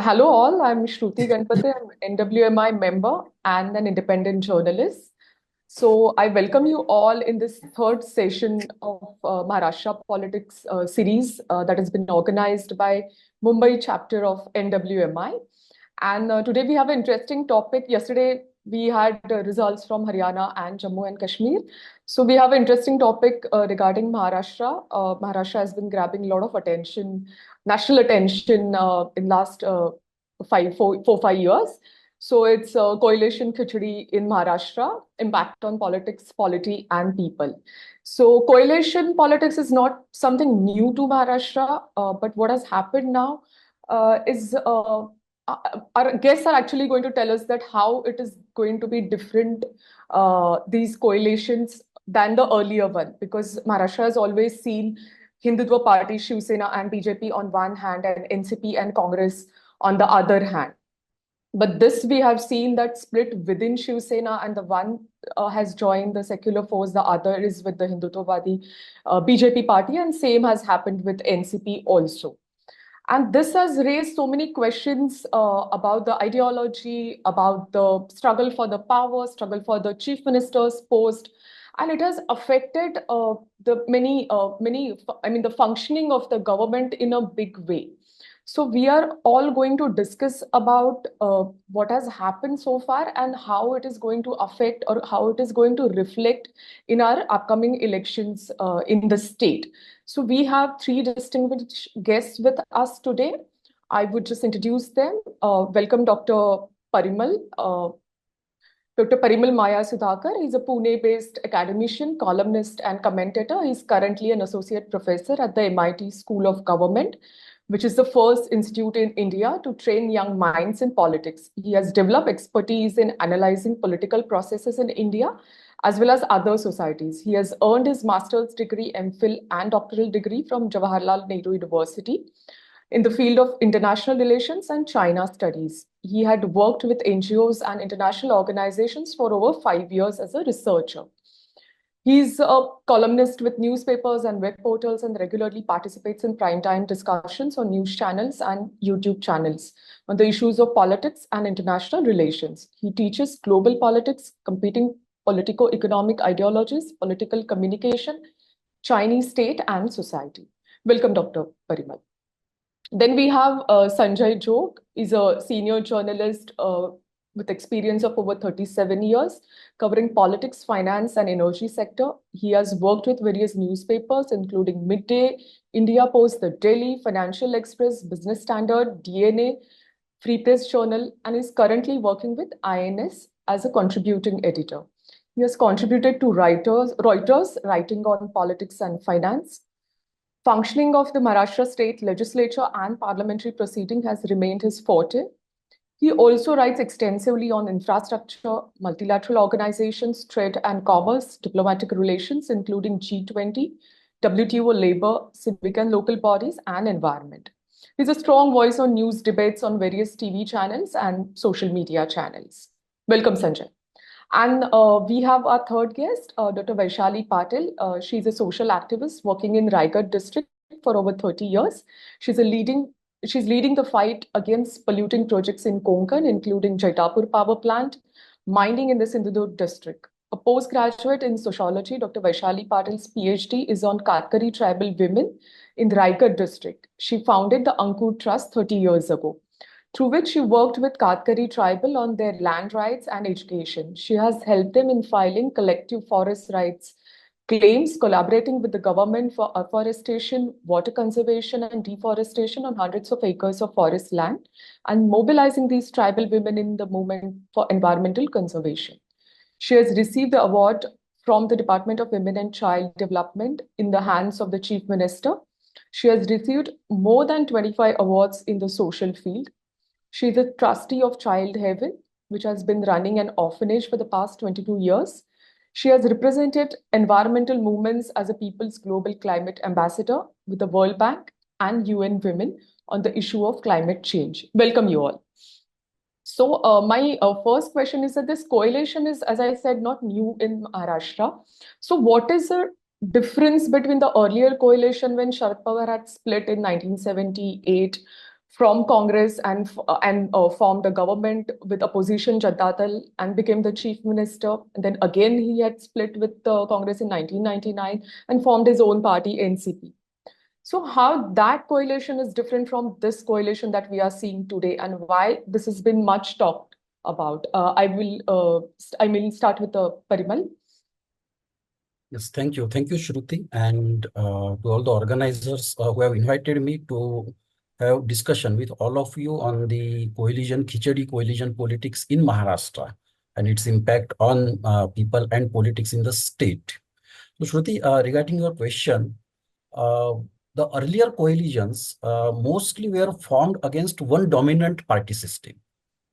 Hello all, I'm Shruti Ganapatye. I'm an NWMI member and an independent journalist. So I welcome you all in this third session of Maharashtra Politics series that has been organized by Mumbai chapter of NWMI. And today we have an interesting topic. Yesterday we had results from Haryana and Jammu and Kashmir. So we have an interesting topic regarding Maharashtra. Maharashtra has been grabbing a lot of attention, national attention in last 5 years. So it's Coalition Khichdi in Maharashtra, impact on politics, polity, and people. So coalition politics is not something new to Maharashtra, but what has happened now is our guests are actually going to tell us that how it is going to be different, these coalitions than the earlier one, because Maharashtra has always seen Hindutva party, Shiv Sena and BJP on one hand and NCP and Congress on the other hand. But this we have seen that split within Shiv Sena, and the one has joined the secular force, the other is with the Hindutvawadi BJP party, and same has happened with NCP also. And this has raised so many questions about the ideology, about the struggle for the power, struggle for the chief minister's post, and it has affected the functioning of the government in a big way. So we are all going to discuss about what has happened so far and how it is going to affect or how it is going to reflect in our upcoming elections in the state. So we have three distinguished guests with us today. I would just introduce them. Welcome Dr. Parimal. Dr. Parimal Maya Sudhakar is a Pune-based academician, columnist, and commentator. He's currently an associate professor at the MIT School of Government, which is the first institute in India to train young minds in politics. He has developed expertise in analyzing political processes in India as well as other societies. He has earned his master's degree, MPhil, and doctoral degree from Jawaharlal Nehru University in the field of international relations and China studies. He had worked with NGOs and international organizations for over 5 years as a researcher. He's a columnist with newspapers and web portals and regularly participates in primetime discussions on news channels and YouTube channels on the issues of politics and international relations. He teaches global politics, competing politico-economic ideologies, political communication, Chinese state and society. Welcome, Dr. Parimal. Then we have Sanjay Jog. He's a senior journalist with experience of over 37 years, covering politics, finance, and energy sector. He has worked with various newspapers, including Midday, India Post, The Daily, Financial Express, Business Standard, DNA, Free Press Journal, and is currently working with INS as a contributing editor. He has contributed to Reuters, writing on politics and finance. Functioning of the Maharashtra State Legislature and parliamentary proceeding has remained his forte. He also writes extensively on infrastructure, multilateral organizations, trade and commerce, diplomatic relations, including G20, WTO, labor, civic and local bodies, and environment. He's a strong voice on news debates on various TV channels and social media channels. Welcome, Sanjay. And we have our third guest, Dr. Vaishali Patil. She's a social activist working in Raigad district for over 30 years. She's leading the fight against polluting projects in Konkan, including Jaitapur power plant, mining in the Sindhudurg district. A postgraduate in sociology, Dr. Vaishali Patil's PhD is on Karkari tribal women in the Raigad district. She founded the Ankur Trust 30 years ago, through which she worked with Karkari tribal on their land rights and education. She has helped them in filing collective forest rights claims, collaborating with the government for afforestation, water conservation, and deforestation on hundreds of acres of forest land, and mobilizing these tribal women in the movement for environmental conservation. She has received the award from the Department of Women and Child Development in the hands of the Chief Minister. She has received more than 25 awards in the social field. She is a trustee of Child Heaven, which has been running an orphanage for the past 22 years. She has represented environmental movements as a People's Global Climate Ambassador with the World Bank and UN Women on the issue of climate change. Welcome you all. So my first question is that this coalition is, as I said, not new in Maharashtra. So what is the difference between the earlier coalition when Sharad Pawar had split in 1978 from Congress and formed a government with opposition Janata Dal and became the chief minister. And then again he had split with Congress in 1999 and formed his own party NCP. So how that coalition is different from this coalition that we are seeing today, and why this has been much talked about. I will start with Parimal. Yes, thank you. Thank you, Shruti, and to all the organizers who have invited me to have discussion with all of you on the Coalition Khichdi coalition politics in Maharashtra and its impact on people and politics in the state. So, Shruti, regarding your question, uh, the earlier coalitions mostly were formed against one dominant party system.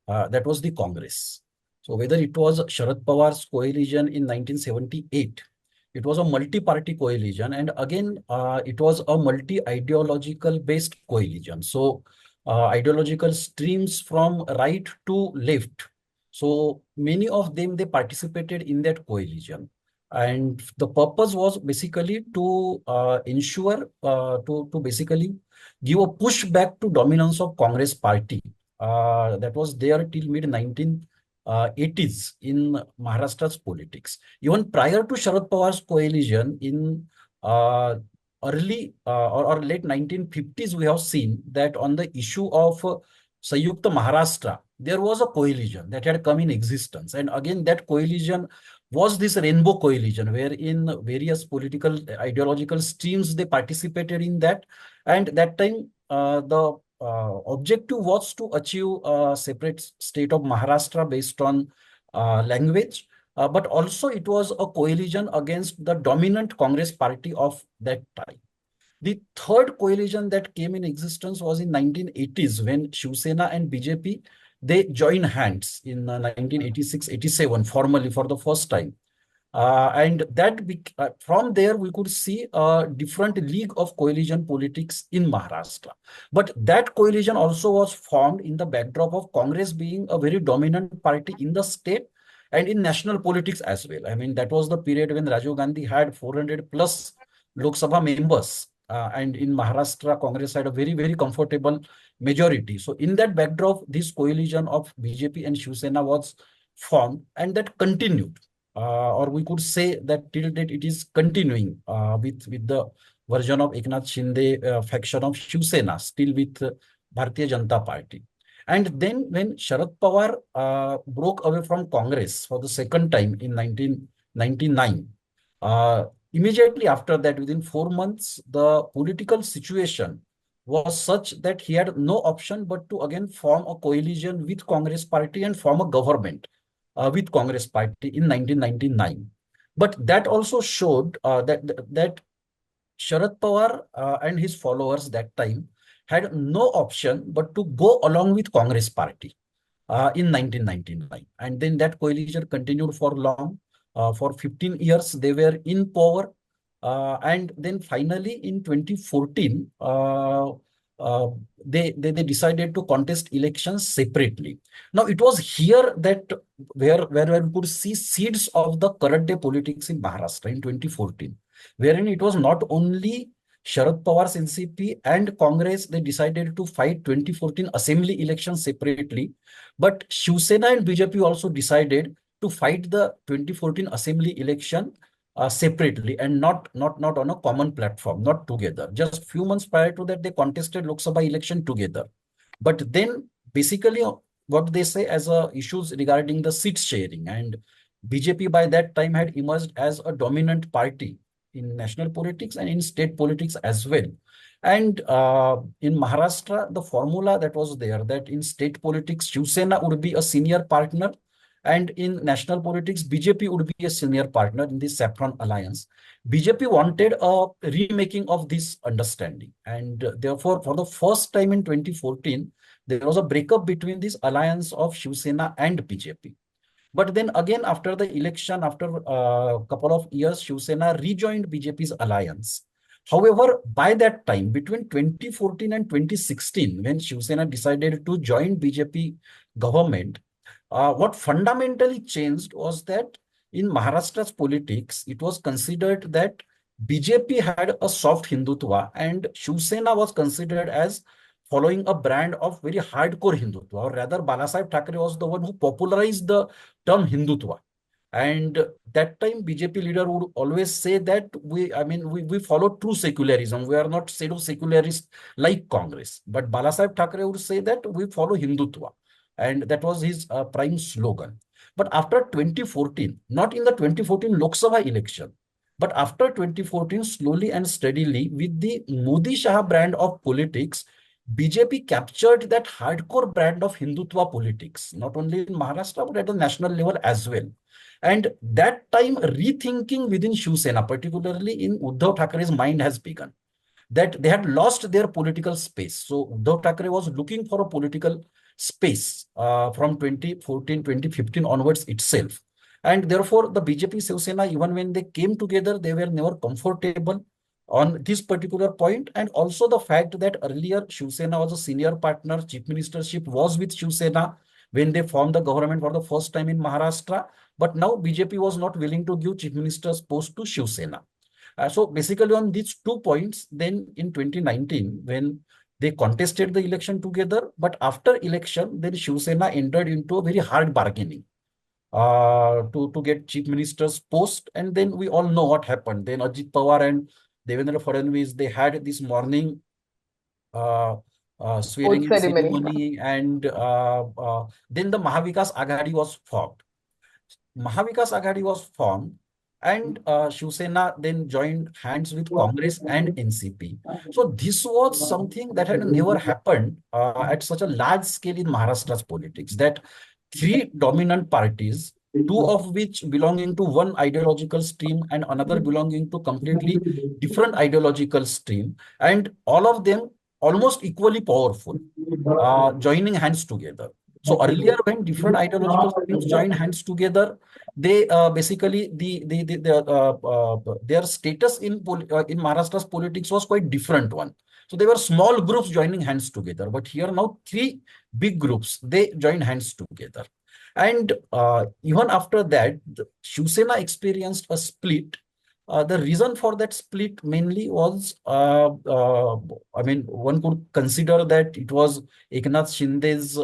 That was the Congress. So whether it was Sharad Pawar's coalition in 1978, it was a multi-party coalition, and again, it was a multi-ideological based coalition. So ideological streams from right to left. So many of them, they participated in that coalition. And the purpose was basically to ensure, to basically give a pushback to dominance of Congress party that was there till mid 1980s in Maharashtra's politics. Even prior to Sharad Pawar's coalition in early or late 1950s, we have seen that on the issue of Sanyukta Maharashtra, there was a coalition that had come in existence. And again, that coalition was this rainbow coalition wherein various political ideological streams, they participated in that. And that time, the objective was to achieve a separate state of Maharashtra based on language, but also it was a coalition against the dominant Congress party of that time. The third coalition that came in existence was in 1980s when Shiv Sena and BJP, they joined hands in 1986-87 formally for the first time. From there, we could see a different league of coalition politics in Maharashtra. But that coalition also was formed in the backdrop of Congress being a very dominant party in the state and in national politics as well. I mean, that was the period when Rajiv Gandhi had 400 plus Lok Sabha members. And in Maharashtra, Congress had a very, very comfortable majority. So in that backdrop, this coalition of BJP and Shiv Sena was formed, and that continued. Or we could say that till date it is continuing with the version of Eknath Shinde faction of Shiv Sena, still with Bharatiya Janata Party. And then when Sharad Pawar broke away from Congress for the second time in 1999, immediately after that, within 4 months, the political situation was such that he had no option but to again form a coalition with Congress party and form a government with Congress party in 1999. But that also showed that Sharad Pawar and his followers that time had no option but to go along with Congress party in 1999. And then that coalition continued for long. For 15 years, they were in power. And then finally in 2014, they decided to contest elections separately. Now, it was here that where we could see seeds of the current day politics in Maharashtra in 2014, wherein it was not only Sharad Pawar's NCP and Congress, they decided to fight 2014 assembly elections separately. But Shiv Sena and BJP also decided to fight the 2014 assembly election separately and not on a common platform, not together. Just few months prior to that, they contested Lok Sabha election together. But then basically what they say as issues regarding the seat sharing, and BJP by that time had emerged as a dominant party in national politics and in state politics as well. And in Maharashtra, the formula that was there, that in state politics, Shiv Sena would be a senior partner, and in national politics, BJP would be a senior partner in the Saffron Alliance. BJP wanted a remaking of this understanding. And therefore, for the first time in 2014, there was a breakup between this alliance of Shiv Sena and BJP. But then again, after the election, after a couple of years, Shiv Sena rejoined BJP's alliance. However, by that time, between 2014 and 2016, when Shiv Sena decided to join BJP government, what fundamentally changed was that in Maharashtra's politics, it was considered that BJP had a soft Hindutva and Shiv Sena was considered as following a brand of very hardcore Hindutva, or rather Balasaheb Thackeray was the one who popularized the term Hindutva. And that time BJP leader would always say that we follow true secularism. We are not pseudo secularist like Congress. But Balasaheb Thackeray would say that we follow Hindutva. And that was his prime slogan. But after 2014, not in the 2014 Lok Sabha election, but after 2014, slowly and steadily, with the Modi Shah brand of politics, BJP captured that hardcore brand of Hindutva politics, not only in Maharashtra, but at the national level as well. And that time, rethinking within Shiv Sena, particularly in Uddhav Thackeray's mind, has begun. That they had lost their political space. So Uddhav Thackeray was looking for a political space from 2014, 2015 onwards itself. And therefore, the BJP Shiv Sena, even when they came together, they were never comfortable on this particular point. And also the fact that earlier Shiv Sena was a senior partner, chief ministership was with Shiv Sena when they formed the government for the first time in Maharashtra. But now BJP was not willing to give chief minister's post to Shiv Sena. So basically on these 2 points, then in 2019, when they contested the election together, but after election, then Shiv Sena entered into a very hard bargaining to get chief minister's post. And then we all know what happened. Then Ajit Pawar and Devendra Fadnavis, they had this morning uh, swearing Oath in ceremony. ceremony, and then the Mahavikas Aghadi was formed. Mahavikas Aghadi was formed, and Shiv Sena then joined hands with Congress and NCP. So this was something that had never happened at such a large scale in Maharashtra's politics, that three dominant parties, two of which belonging to one ideological stream and another belonging to completely different ideological stream, and all of them almost equally powerful, joining hands together. So earlier, when different ideological streams joined hands together, they basically their status in Maharashtra's politics was quite different one. So they were small groups joining hands together, but here now three big groups, they join hands together. And even after that, the Shiv Sena experienced a split. The reason for that split mainly was, one could consider that it was Eknath Shinde's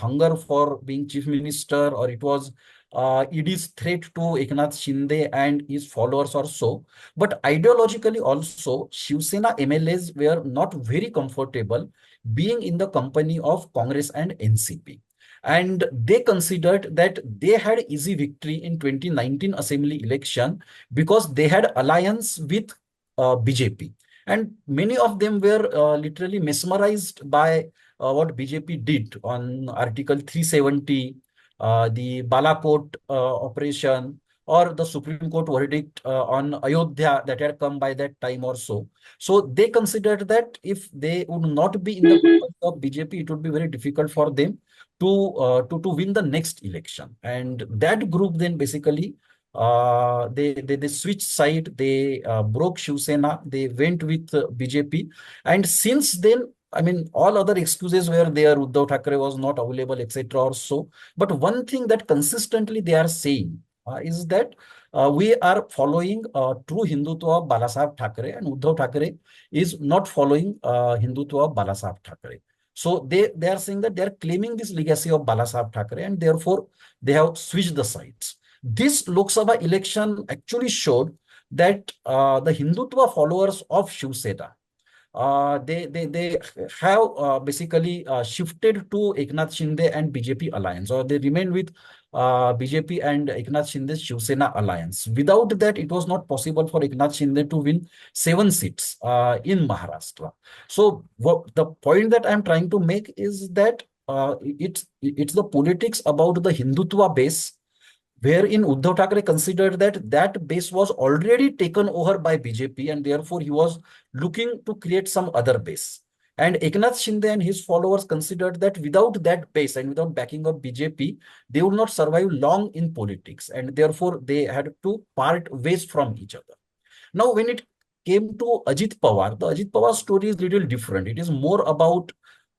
hunger for being chief minister, or it was ED's threat to Eknath Shinde and his followers or so. But ideologically also, Shiv Sena MLAs were not very comfortable being in the company of Congress and NCP. And they considered that they had easy victory in 2019 assembly election because they had alliance with BJP. And many of them were literally mesmerized by what BJP did on Article 370, the Balakot operation, or the Supreme Court verdict on Ayodhya that had come by that time or so. So they considered that if they would not be in the company of BJP, it would be very difficult for them to win the next election. And that group then basically they switched side. They broke Shiv Sena. They went with BJP. And since then, I mean, all other excuses were there. Uddhav Thackeray was not available, etc. or so. But one thing that consistently they are saying is that we are following true Hindutva of Balasaheb Thackeray, and Uddhav Thackeray is not following Hindutva of Balasaheb Thackeray. So they are saying that they are claiming this legacy of Balasaheb Thackeray, and therefore they have switched the sides. This Lok Sabha election actually showed that the Hindutva followers of Shiv Sena, they have basically shifted to Eknath Shinde and BJP alliance, or they remain with BJP and Eknath Shinde's Shiv Sena alliance. Without that, it was not possible for Eknath Shinde to win 7 seats in Maharashtra. So the point that I'm trying to make is that it's the politics about the Hindutva base, wherein Uddhav Thackeray considered that that base was already taken over by BJP, and therefore he was looking to create some other base. And Eknath Shinde and his followers considered that without that base and without backing of BJP, they would not survive long in politics, and therefore they had to part ways from each other. Now, when it came to Ajit Pawar, the Ajit Pawar story is little different. It is more about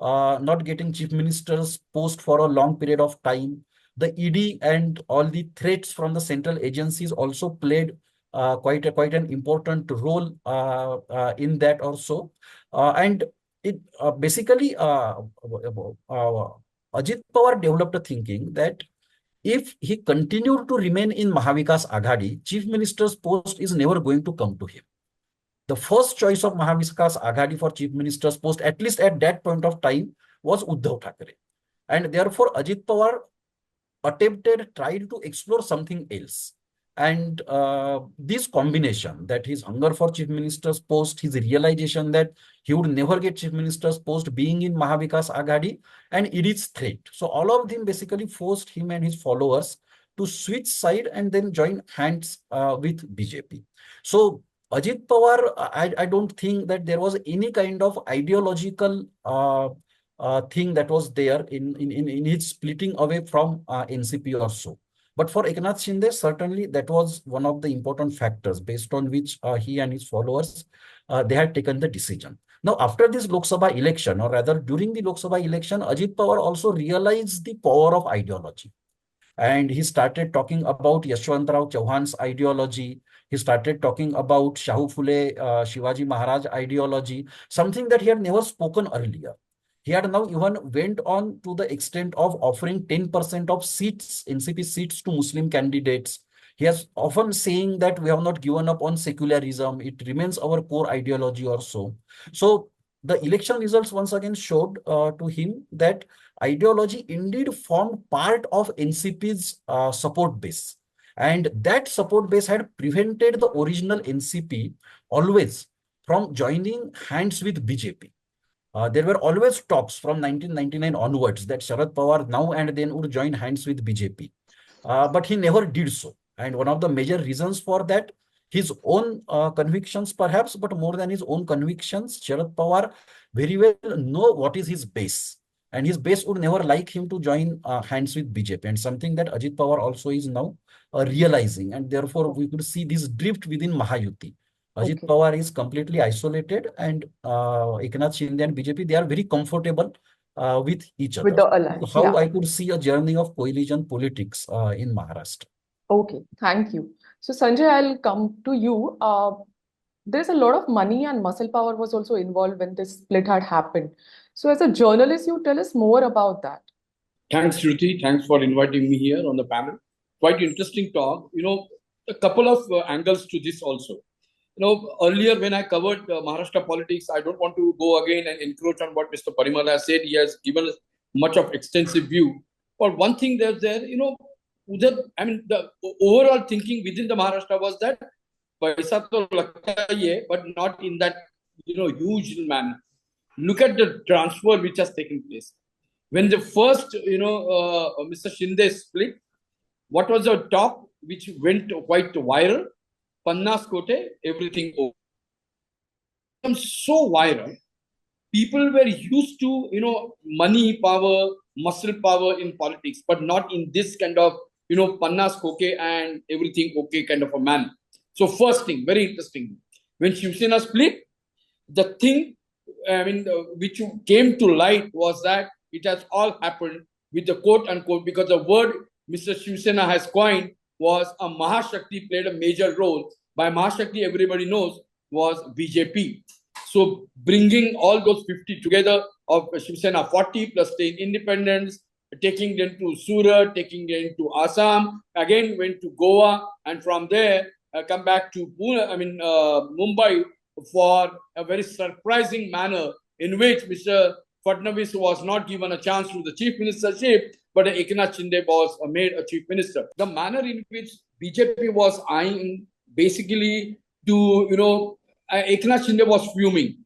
not getting chief minister's post for a long period of time. The ED and all the threats from the central agencies also played quite an important role in that also. And it basically Ajit Pawar developed a thinking that if he continued to remain in Mahavikas Aghadi, chief minister's post is never going to come to him. The first choice of Mahavikas Aghadi for chief minister's post, at least at that point of time, was Uddhav Thackeray. And therefore, Ajit Pawar tried to explore something else. And this combination, that his hunger for chief minister's post, his realization that he would never get chief minister's post being in Mahavikas Aghadi, and it is threat. So all of them basically forced him and his followers to switch side and then join hands with BJP. So Ajit Pawar, I don't think that there was any kind of ideological thing that was there in his splitting away from NCP or so. But for Eknath Shinde, certainly that was one of the important factors based on which he and his followers, they had taken the decision. Now, after this Lok Sabha election, or rather during the Lok Sabha election, Ajit Pawar also realized the power of ideology. And he started talking about Yashwantrao Chauhan's ideology. He started talking about Shahu Phule, Shivaji Maharaj ideology, something that he had never spoken earlier. He had now even went on to the extent of offering 10% of seats, NCP seats, to Muslim candidates. He has often saying that we have not given up on secularism. It remains our core ideology or so. So the election results once again showed to him that ideology indeed formed part of NCP's support base. And that support base had prevented the original NCP always from joining hands with BJP. There were always talks from 1999 onwards that Sharad Pawar now and then would join hands with BJP. But he never did so. And one of the major reasons for that, his own convictions perhaps, but more than his own convictions, Sharad Pawar very well know what is his base. And his base would never like him to join hands with BJP, and something that Ajit Pawar also is now realizing. And therefore, we could see this drift within Mahayuti. Ajit Pawar is completely isolated, and Eknath Shinde and BJP, they are very comfortable with each other. With the alliance, How yeah. I could see a journey of coalition politics in Maharashtra. Okay, thank you. So Sanjay, I'll come to you. There's a lot of money and muscle power was also involved when this split had happened. So as a journalist, you tell us more about that. Thanks, Shruti. Thanks for inviting me here on the panel. Quite interesting talk. A couple of angles to this also. Earlier when I covered Maharashtra politics, I don't want to go again and encroach on what Mr. Parimal has said. He has given us much of extensive view. But one thing there's there, the overall thinking within the Maharashtra was that paisa to lagta hi hai, but not in that huge manner. Look at the transfer which has taken place. When the first Mr. Shinde split, what was the talk which went quite viral? Pannas kote, everything over. It became so viral. People were used to money power, muscle power in politics, but not in this kind of pannas koke and everything okay kind of a manner. So first thing, very interesting, when Shiv Sena split, the thing which came to light was that it has all happened with the quote unquote, because the word Mr. Shiv Sena has coined was a Mahashakti played a major role. By Mahashakti, everybody knows, was BJP. So bringing all those 50 together of Shiv Sena 40 plus 10 independents, taking them to Surat, taking them to Assam, again went to Goa, and from there come back to Mumbai for a very surprising manner in which Mr. Fadnavis was not given a chance to the chief ministership, but Eknath Shinde was made a chief minister. The manner in which BJP was eyeing basically to, Eknath Shinde was fuming.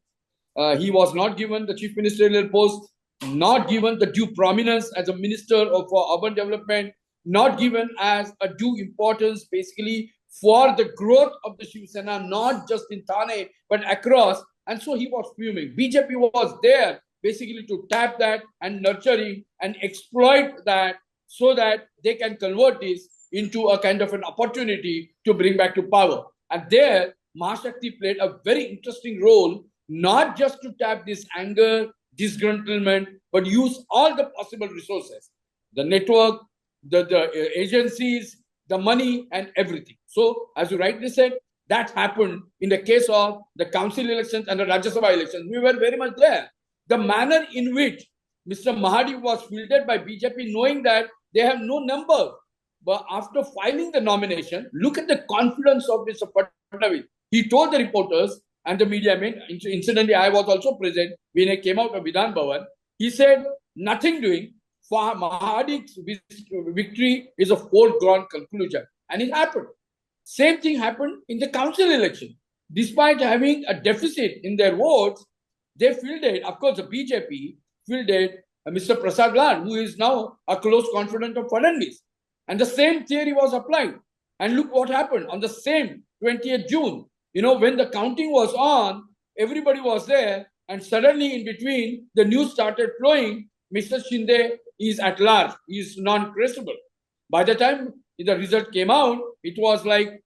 He was not given the chief ministerial post, not given the due prominence as a minister for urban development, not given as a due importance basically for the growth of the Shiv Sena, not just in Thane, but across. And so he was fuming. BJP was there basically to tap that and nurture him and exploit that so that they can convert this into a kind of an opportunity to bring back to power. And there, Mahashakti played a very interesting role, not just to tap this anger, disgruntlement, but use all the possible resources, the network, the agencies, the money, and everything. So, as you rightly said, that happened in the case of the council elections and the Rajya Sabha elections. We were very much there. the manner in which Mr. Mahadi was fielded by BJP, knowing that they have no number. But after filing the nomination, look at the confidence of Mr. Fadnavis. He told the reporters and the media, incidentally, I was also present when I came out of Vidhan Bhavan. He said, nothing doing. For Mahadi's victory is a foregone conclusion. And it happened. Same thing happened in the council election. Despite having a deficit in their votes, they fielded, of course, the BJP fielded Mr. Prasad Lal, who is now a close confidant of Fadnavis. And the same theory was applied. And look what happened on the same 20th June. When the counting was on, everybody was there. And suddenly in between, the news started flowing. Mr. Shinde is at large. He is non-traceable. By the time the result came out, it was like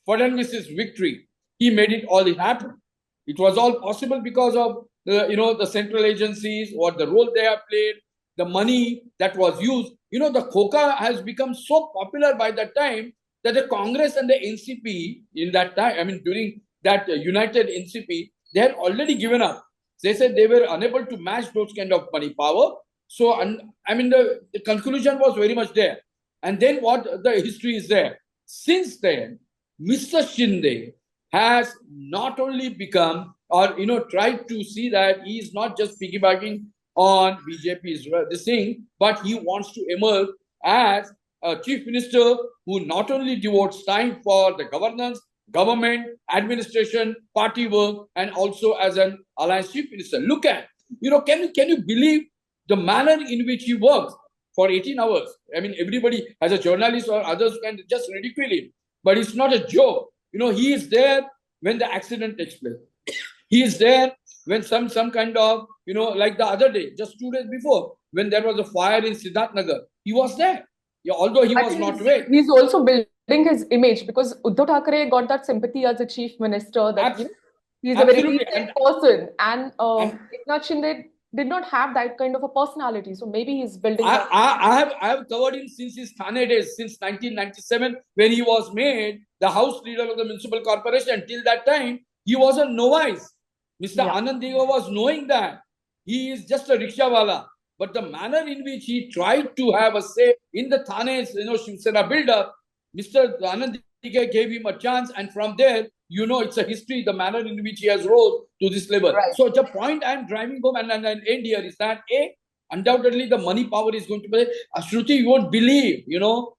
Fadnavis' victory. He made it all happen. It was all possible because of the central agencies, what the role they have played, the money that was used. The Khoka has become so popular by that time that the Congress and the NCP in that time, during that united NCP, they had already given up. They said they were unable to match those kind of money power. So, the conclusion was very much there. And then what the history is there. Since then, Mr. Shinde has not only become or, tried to see that he is not just piggybacking on BJP's this thing, but he wants to emerge as a chief minister who not only devotes time for the governance, government, administration, party work, and also as an alliance chief minister. Look at, can you believe the manner in which he works for 18 hours? Everybody as a journalist or others can just ridicule him, but it's not a joke. He is there when the accident takes place. He is there when some kind of, like the other day, just 2 days before, when there was a fire in Siddharth Nagar, he was there. Yeah, although he was not well. He's also building his image because Uddhav Thackeray got that sympathy as a chief minister that he's a very decent person. And Eknath Shinde did not have that kind of a personality. So maybe he's building. I have covered him since his Thane days, since 1997, when he was made the house leader of the municipal corporation. Till that time, he was a novice. Mr. Anand Diga was knowing that he is just a rickshawala. But the manner in which he tried to have a say in the Thane's, Shiv Sena build-up, Mr. Anand Diga gave him a chance, and from there, it's a history, the manner in which he has rose to this level. Right. So the point I'm driving home and end here is that, undoubtedly the money power is going to be, Shruti, you won't believe,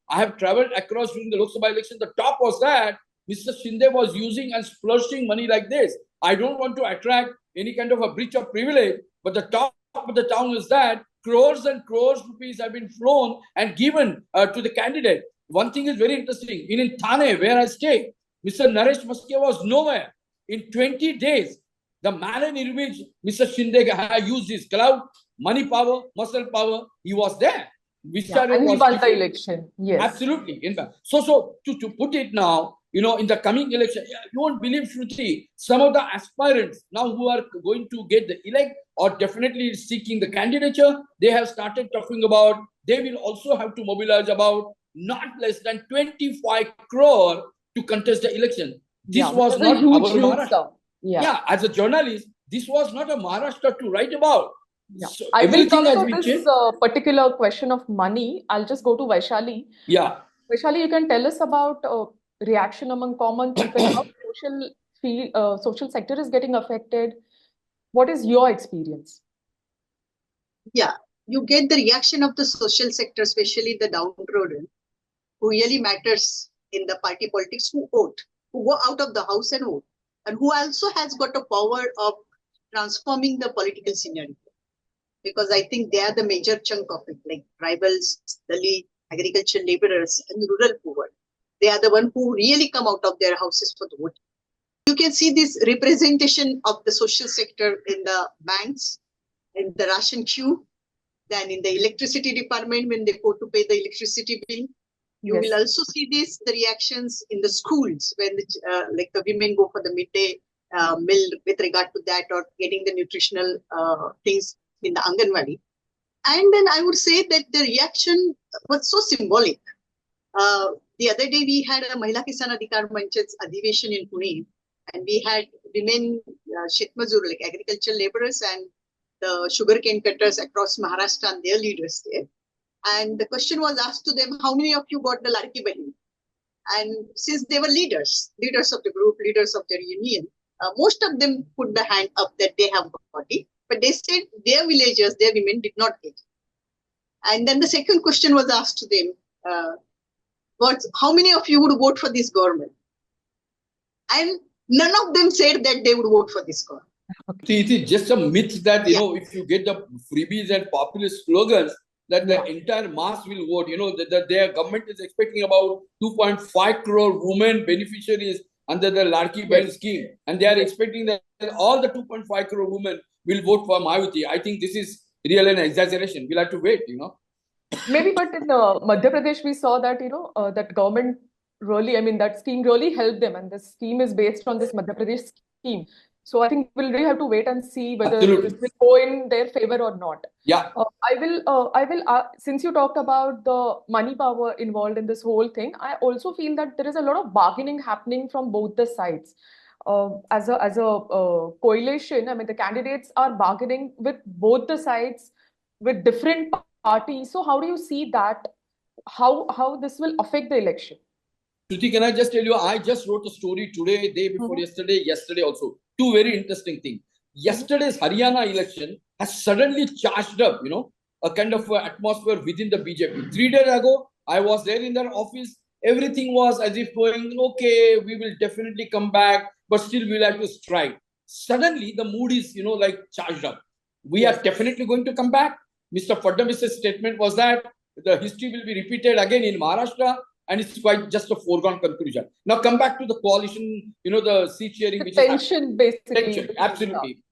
I have traveled across during the Lok Sabha election. The top was that Mr. Shinde was using and splurging money like this. I don't want to attract any kind of a breach of privilege, but the top of the town is that crores and crores rupees have been flown and given to the candidate. One thing is very interesting. In Thane, where I stay, Mr. Naresh Maske was nowhere. In 20 days, the manner in which Mr. Shinde used his clout, money power, muscle power, he was there. And he won the election. Yes. Absolutely. In fact, so to put it now, in the coming election, you won't believe, Shruti, some of the aspirants now who are going to get the elect or definitely seeking the candidature, they have started talking about, they will also have to mobilize about not less than 25 crore to contest the election. This was not our Maharashtra. As a journalist, this was not a Maharashtra to write about. Yeah. So I will come to this particular question of money. I'll just go to Vaishali. Yeah. Vaishali, you can tell us about reaction among common people, how social sector is getting affected. What is your experience? Yeah, you get the reaction of the social sector, especially the downtrodden, who really matters in the party politics, who vote, who go out of the house and vote, and who also has got a power of transforming the political scenario. Because I think they are the major chunk of it, like tribals, Dalit, agricultural laborers, and rural poor. They are the one who really come out of their houses for the vote. You can see this representation of the social sector in the banks, in the ration queue, then in the electricity department when they go to pay the electricity bill. You will also see this, the reactions in the schools when like the women go for the midday meal with regard to that, or getting the nutritional things in the Anganwadi. And then I would say that the reaction was so symbolic. The other day we had a Mahila Kisan Adhikar Manch's Adhiveshan in Pune, and we had women Shetmazur, like agricultural laborers, and the sugarcane cutters across Maharashtra and their leaders there. And the question was asked to them, how many of you got the Larki Bahin? And since they were leaders of the group, leaders of their union, most of them put the hand up that they have got it. But they said their villagers, their women did not get it. And then the second question was asked to them, how many of you would vote for this government? And none of them said that they would vote for this government. See, it is just a myth that, you know, if you get the freebies and populist slogans, that the entire mass will vote. You know, that their government is expecting about 2.5 crore women beneficiaries under the Larki Bahin scheme. And they are expecting that all the 2.5 crore women will vote for Mayuti. I think this is real an exaggeration. We'll have to wait, you know. Maybe, but in Madhya Pradesh, we saw that, that government really, I mean, that scheme really helped them. And this scheme is based on this Madhya Pradesh scheme. So I think we'll really have to wait and see whether this will go in their favor or not. Yeah. I will, since you talked about the money power involved in this whole thing, I also feel that there is a lot of bargaining happening from both the sides. As a coalition, I mean, the candidates are bargaining with both the sides, with different parties. So how do you see that? How this will affect the election? Shruti, can I just tell you, I just wrote a story today, day before yesterday also. Two very interesting things. Yesterday's Haryana election has suddenly charged up, you know, a kind of atmosphere within the BJP. 3 days ago, I was there in their office. Everything was as if going, okay, we will definitely come back, but still we'll have to strike. Suddenly, the mood is, you know, like charged up. We are definitely going to come back. Mr. Fadnavis's statement was that the history will be repeated again in Maharashtra. And it's quite just a foregone conclusion. Now come back to the coalition, you know, the seat sharing. The tension, basically. Tension, absolutely.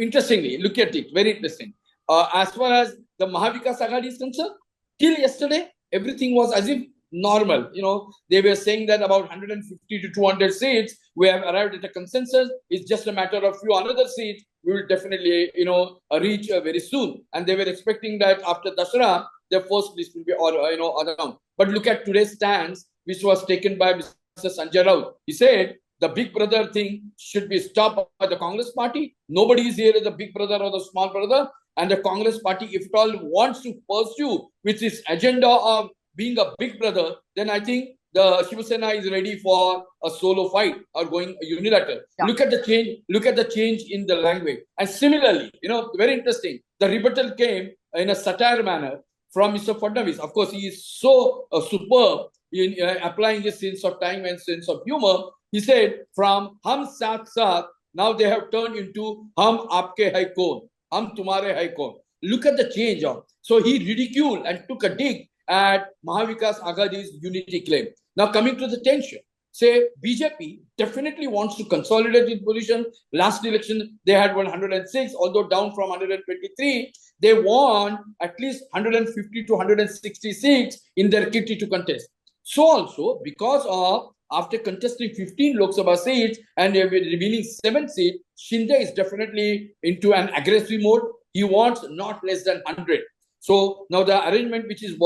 Interestingly, look at it, very interesting. As far as the Mahavikas Aghadi is concerned, till yesterday, everything was as if normal. You know, they were saying that about 150 to 200 seats, we have arrived at a consensus. It's just a matter of few another seats. We will definitely, you know, reach very soon. And they were expecting that after Dasara, their first list will be, around. But look at today's stance, which was taken by Mr. Sanjay Jog. He said the big brother thing should be stopped by the Congress party. Nobody is here as the big brother or the small brother. And the Congress party, if at all wants to pursue with its agenda of being a big brother, then I think the Shiv Sena is ready for a solo fight or going unilateral. Yeah. Look at the change. Look at the change in the language. And similarly, you know, very interesting. The rebuttal came in a satire manner from Mr. Fadnavis. Of course, he is so superb in applying his sense of time and sense of humor. He said, from hum saath saath, now they have turned into hum aapke hai kaun, hum tumhare hai kaun. Look at the change. So he ridiculed and took a dig at Mahavikas Aghadi's unity claim. Now coming to the tension. Say BJP definitely wants to consolidate its position. Last election, they had 106, although down from 123. They want at least 150 to 166 in their kitty to contest. So also, because of after contesting 15 Lok Sabha seats and revealing 7 seats, Shinde is definitely into an aggressive mode. He wants not less than 100. So now the arrangement which is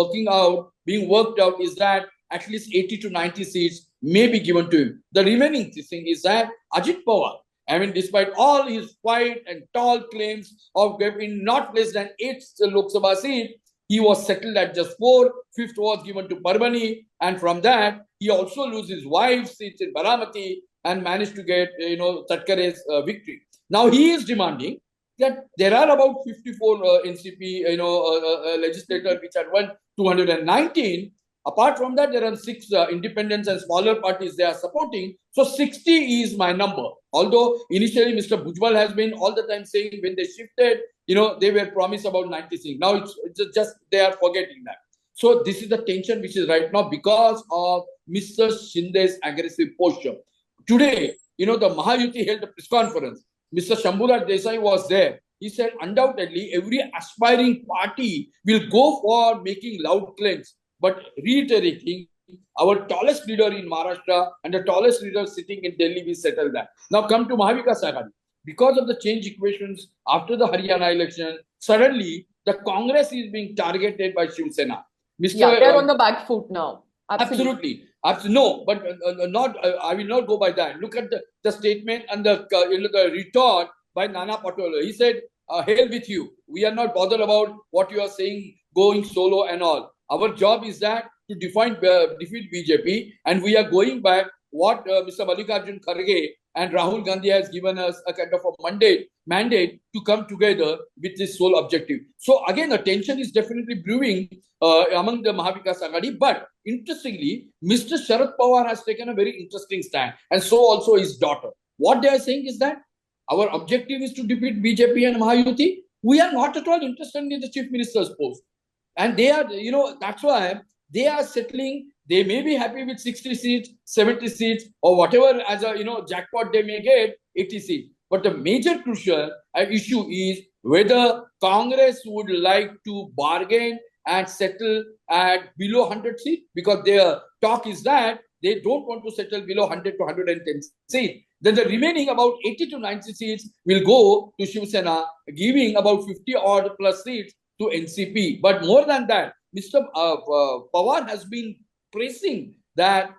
being worked out is that at least 80 to 90 seats may be given to him. The remaining thing is that Ajit Pawar, I mean, despite all his wide and tall claims of getting not less than 8 Lok Sabha seats, he was settled at just 4. 5th was given to Parmani, and from that he also loses his wife's seats in Baramati and managed to get Tatkare's victory. Now he is demanding that there are about 54 NCP legislators which had won 219. Apart from that, there are 6 independents and smaller parties they are supporting. So 60 is my number. Although initially Mr. Bhujbal has been all the time saying when they shifted, they were promised about 96. Now it's just they are forgetting that. So this is the tension which is right now because of Mr. Shinde's aggressive posture. Today, the Mahayuti held a press conference. Mr. Shambhuraj Desai was there. He said undoubtedly every aspiring party will go for making loud claims, but reiterating our tallest leader in Maharashtra and the tallest leader sitting in Delhi will settle that. Now come to Mahavikas Aghadi. Because of the change equations after the Haryana election, suddenly the Congress is being targeted by Shiv Sena. They're on the back foot now. Absolutely. No, but I will not go by that. Look at the statement and the retort by Nana Patole. He said, hell with you. We are not bothered about what you are saying, going solo and all. Our job is that to defeat BJP, and we are going back what Mr. Mallikarjun Kharge and Rahul Gandhi has given us a kind of a mandate to come together with this sole objective. So again, the tension is definitely brewing among the Mahavikas Aghadi. But interestingly, Mr. Sharad Pawar has taken a very interesting stand, and so also his daughter. What they are saying is that our objective is to defeat BJP and Mahayuti. We are not at all interested in the chief minister's post. And they are, that's why they are settling. They may be happy with 60 seats, 70 seats, or whatever as a, jackpot they may get, 80 seats. But the major crucial issue is whether Congress would like to bargain and settle at below 100 seats, because their talk is that they don't want to settle below 100 to 110 seats. Then the remaining about 80 to 90 seats will go to Shiv Sena, giving about 50 odd plus seats to NCP. But more than that, Mr. Pawar has been pressing that,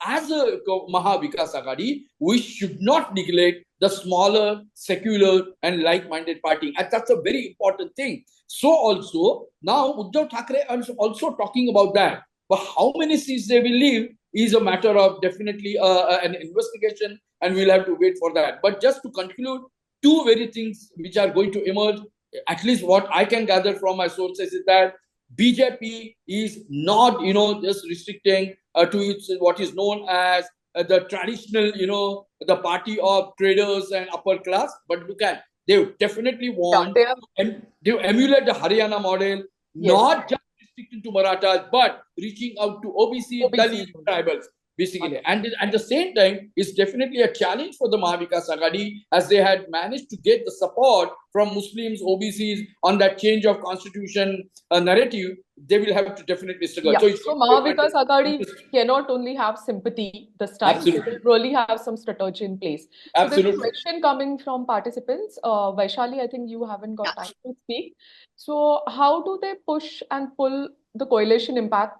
as a Mahavikas Aghadi, we should not neglect the smaller, secular and like-minded party. And that's a very important thing. So also, now Uddhav Thackeray is also talking about that. But how many seats they will leave is a matter of definitely an investigation, and we'll have to wait for that. But just to conclude, two very things which are going to emerge, at least what I can gather from my sources, is that BJP is not, just restricting to what is known as the traditional, the party of traders and upper class. But look at, they definitely want to emulate the Haryana model, not just restricting to Marathas, but reaching out to OBC, Dalit, tribals. Basically, and at the same time, it's definitely a challenge for the Mahavikas Aghadi, as they had managed to get the support from Muslims, OBCs on that change of constitution narrative. They will have to definitely struggle. Yeah. So Mahavikas Aghadi cannot only have sympathy this time. Absolutely. They will really have some strategy in place. Absolutely. So there's a question coming from participants. Vaishali, I think you haven't got time to speak. So how do they push and pull the coalition impact?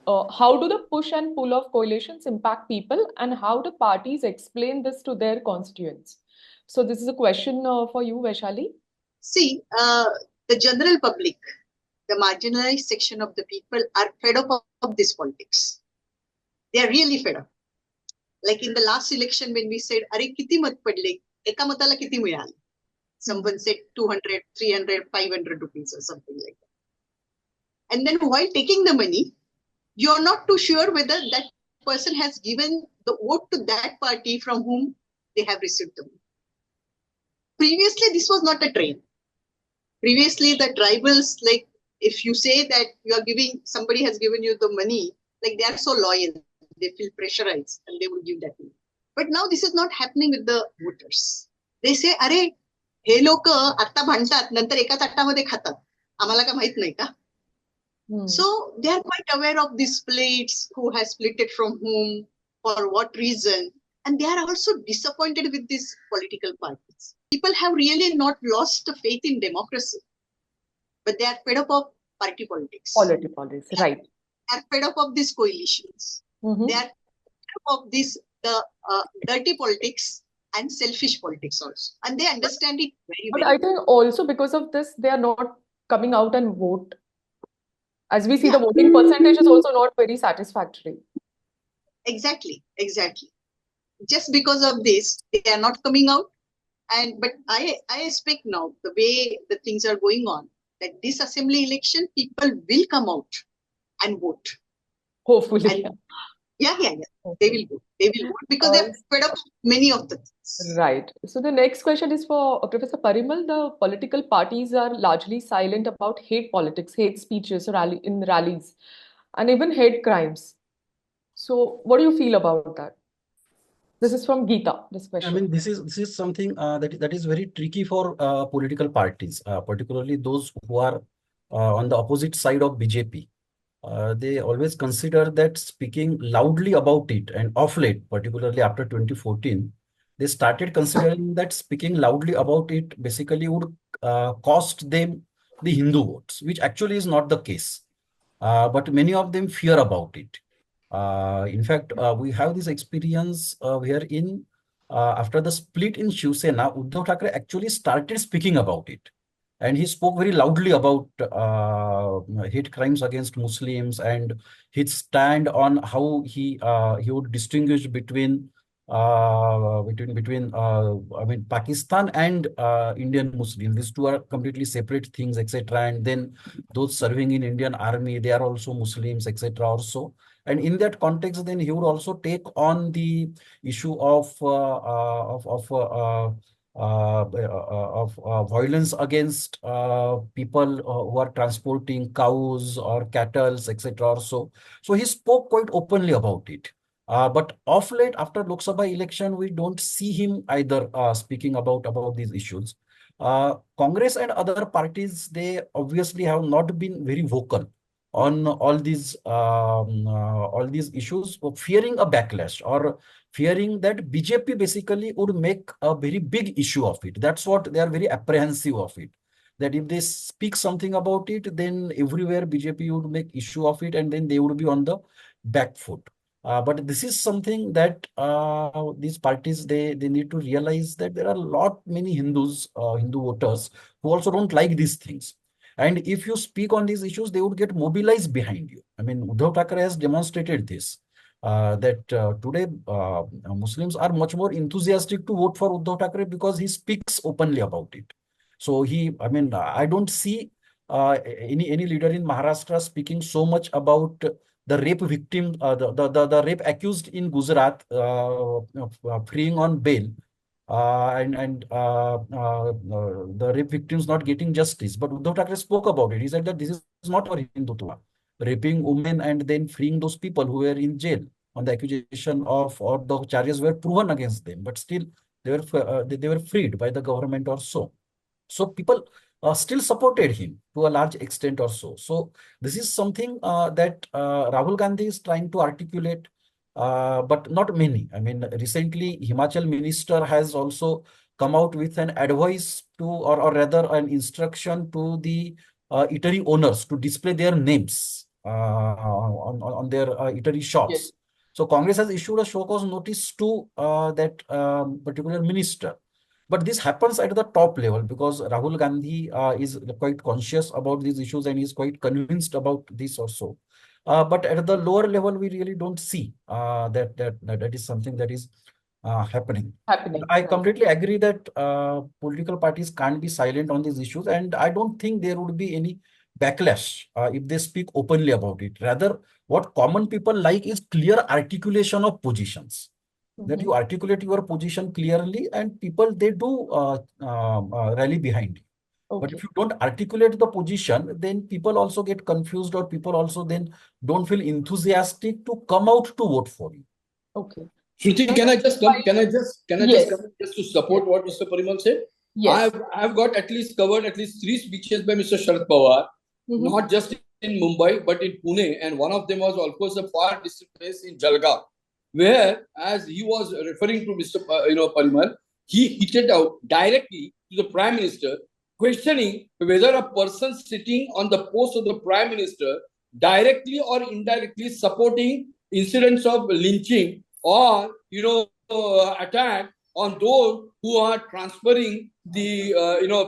How do the push and pull of coalitions impact people, and how do parties explain this to their constituents? So this is a question for you, Vaishali. See, the general public, the marginalized section of the people are fed up of this politics. They are really fed up. Like in the last election when we said, "Are kiti mat padle, eka matala kiti milale?" Someone said 200, 300, 500 rupees or something like that. And then while taking the money, you're not too sure whether that person has given the vote to that party from whom they have received the money. Previously, this was not a trend. Previously, the tribals, like if you say that you are giving, somebody has given you the money, like they are so loyal, they feel pressurized and they will give that money. But now this is not happening with the voters. They say, "Are, हे लोक आता भांडतात, नंतर एका ताटामध्ये खातात. आम्हाला का माहित नाही का?" So they are quite aware of these splits, who has split it from whom, for what reason. And they are also disappointed with these political parties. People have really not lost the faith in democracy, but they are fed up of party politics. Politics, right. They are fed up of these coalitions. They are fed up of this, the dirty politics and selfish politics also. And they understand it very well. But I think also because of this, they are not coming out and vote. As we see, the voting percentage is also not very satisfactory. Exactly. Just because of this, they are not coming out. But I expect now, the way the things are going on, that this assembly election, people will come out and vote. Hopefully. And yeah. They will vote. They will vote because they have fed up many of the things. Right. So the next question is for Professor Parimal. The political parties are largely silent about hate politics, hate speeches in rallies, and even hate crimes. So what do you feel about that? This is from Geeta, this question. I mean, this is something that is very tricky for political parties, particularly those who are on the opposite side of BJP. They always consider that speaking loudly about it, and of late, particularly after 2014, they started considering that speaking loudly about it basically would cost them the Hindu votes, which actually is not the case. But many of them fear about it. In fact, we have this experience wherein after the split in Shiv Sena, Uddhav Thackeray actually started speaking about it. And he spoke very loudly about hate crimes against Muslims and his stand on how he would distinguish between I mean Pakistan and Indian Muslims. These two are completely separate things, etc. And then those serving in Indian army, they are also Muslims, etc. Also. And in that context, then he would also take on the issue of violence against people who are transporting cows or cattle, etc. So he spoke quite openly about it. But of late, after Lok Sabha election, we don't see him either speaking about these issues. Congress and other parties, they obviously have not been very vocal on all these issues, fearing a backlash or fearing that BJP basically would make a very big issue of it. That's what they are very apprehensive of it. That if they speak something about it, then everywhere BJP would make issue of it, and then they would be on the back foot. But this is something that these parties they need to realize that there are many Hindus, Hindu voters who also don't like these things. And if you speak on these issues, they would get mobilized behind you. I mean, Uddhav Thackeray has demonstrated this. That today Muslims are much more enthusiastic to vote for Uddhav Thackeray because he speaks openly about it. So I mean, I don't see any leader in Maharashtra speaking so much about the rape victim, the rape accused in Gujarat, freeing on bail, the rape victims not getting justice. But Uddhav Thackeray spoke about it. He said that this is not for Hindutva. Raping women and then freeing those people who were in jail on the accusation of, or the charges were proven against them, but still they were freed by the government or so. So people still supported him to a large extent or so. So this is something that Rahul Gandhi is trying to articulate, but not many. I mean, recently Himachal minister has also come out with an advice to, or rather an instruction to the eatery owners to display their names on their eatery shops. Yes. So Congress has issued a show cause notice to that particular minister. But this happens at the top level because Rahul Gandhi is quite conscious about these issues and is quite convinced about this also. But at the lower level, we really don't see that is something that is happening. Happening. I completely agree that political parties can't be silent on these issues, and I don't think there would be any backlash if they speak openly about it. Rather, what common people like is clear articulation of positions. That you articulate your position clearly, and people they do rally behind you. Okay. But if you don't articulate the position, then people also get confused, or people also then don't feel enthusiastic to come out to vote for you. Okay. Shruti, can I just Yes. come just to support what Mr. Parimal said? Yes. I've got covered at least 3 speeches by Mr. Sharad Pawar, not just in Mumbai but in Pune, and one of them was of course a far distant place in Jalgaon, where, as he was referring to Mr. Parimal, he hit out directly to the Prime Minister, questioning whether a person sitting on the post of the Prime Minister directly or indirectly supporting incidents of lynching or attack on those who are transferring the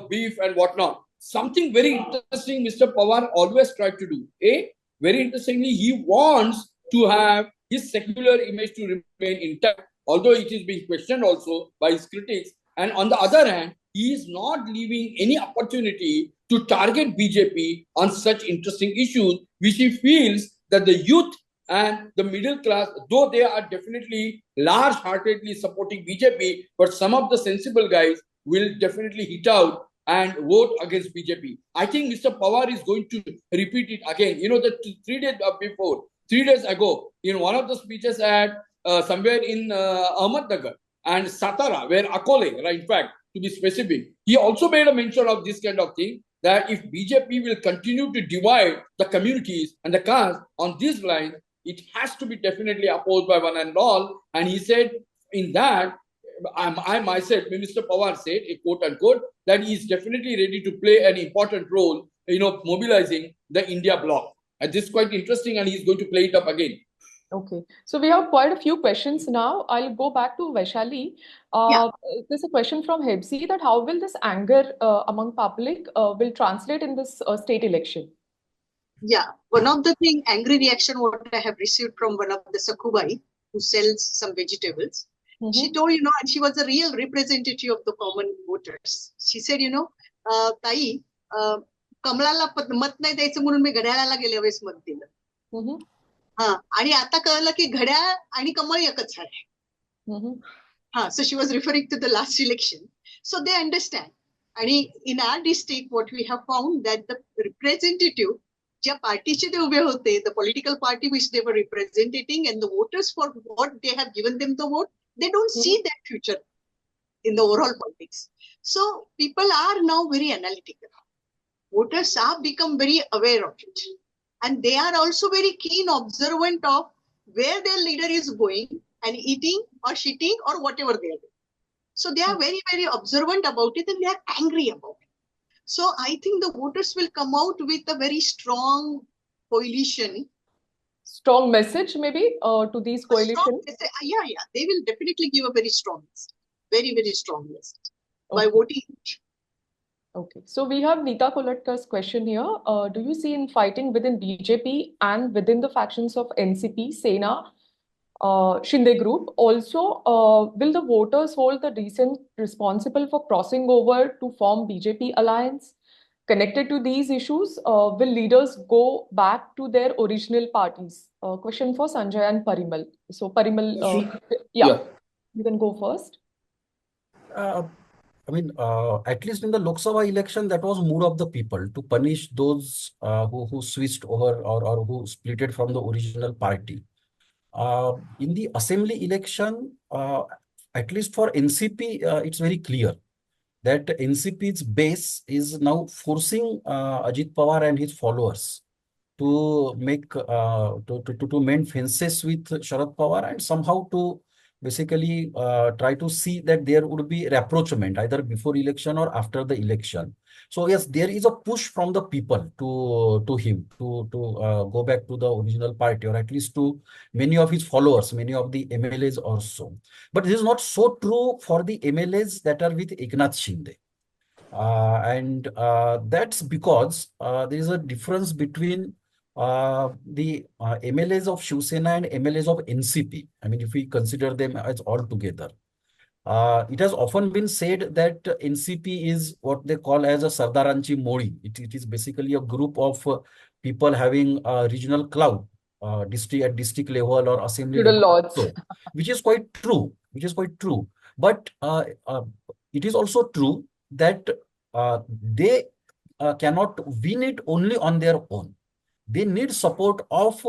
beef and whatnot. Something very interesting Mr. Pawar always tried to do. Very interestingly, he wants to have his secular image to remain intact, although it is being questioned also by his critics. And on the other hand, he is not leaving any opportunity to target BJP on such interesting issues, which he feels that the youth and the middle class, though they are definitely large-heartedly supporting BJP, but some of the sensible guys will definitely hit out and vote against BJP. I think Mr. Pawar is going to repeat it again. You know, the 3 days ago, in one of the speeches at somewhere in Ahmednagar and Satara, where Akole, right, in fact, to be specific, he also made a mention of this kind of thing, that if BJP will continue to divide the communities and the caste on this line, it has to be definitely opposed by one and all. And he said in that, I myself, Mr. Pawar said, a quote unquote, that he is definitely ready to play an important role, mobilizing the India bloc. And this is quite interesting, and he's going to play it up again. Okay, so we have quite a few questions now. I'll go back to Vaishali. Yeah. There's a question from Hebsi that how will this anger among public will translate in this state election? Yeah, one of the thing, angry reaction what I have received from one of the Sakubai who sells some vegetables. She told, and she was a real representative of the common voters. She said, ताई, कमळाला मत नाही द्यायचं म्हणून मी घड्याळाला गेल्या वेळेस मत दिलं. आणि आता कळलं की घड्याळ आणि कमळ एकच आहे. So she was referring to the last election. So they understand. आणि in our district, what we have found that the representative ज्या पार्टीचे ते उभे होते, the political party which they were representing and the voters for what they have given them the vote, they don't see that future in the overall politics. So people are now very analytical. Voters have become very aware of it. And they are also very keen observant of where their leader is going and eating or shitting or whatever they are doing. So they are very, very observant about it and they are angry about it. So I think the voters will come out with a very strong coalition. Strong message maybe to these coalitions? Yeah. They will definitely give a very strong message. Very, very strong message by voting. Okay, so we have Neeta Kolatkar's question here. Do you see in fighting within BJP and within the factions of NCP, Sena, Shinde group, also will the voters hold the recent responsible for crossing over to form BJP alliance? Connected to these issues, will leaders go back to their original parties? Question for Sanjay and Parimal. So Parimal, you can go first. At least in the Lok Sabha election, that was mood of the people to punish those who switched over or who splitted from the original party. In the assembly election, at least for NCP, it's very clear that NCP's base is now forcing Ajit Pawar and his followers to make to mend fences with Sharad Pawar and somehow to basically try to see that there would be rapprochement either before election or after the election. So yes, there is a push from the people to him to go back to the original party, or at least to many of his followers, many of the MLAs also. But this is not so true for the MLAs that are with Eknath Shinde. And that's because there is a difference between the MLAs of Shiv Sena and MLAs of NCP. I mean, if we consider them as all together. It has often been said that NCP is what they call as a Sardaranchi Modi. It is basically a group of people having regional clout, district level or assembly level, which is quite true. But it is also true that they cannot win it only on their own. They need support of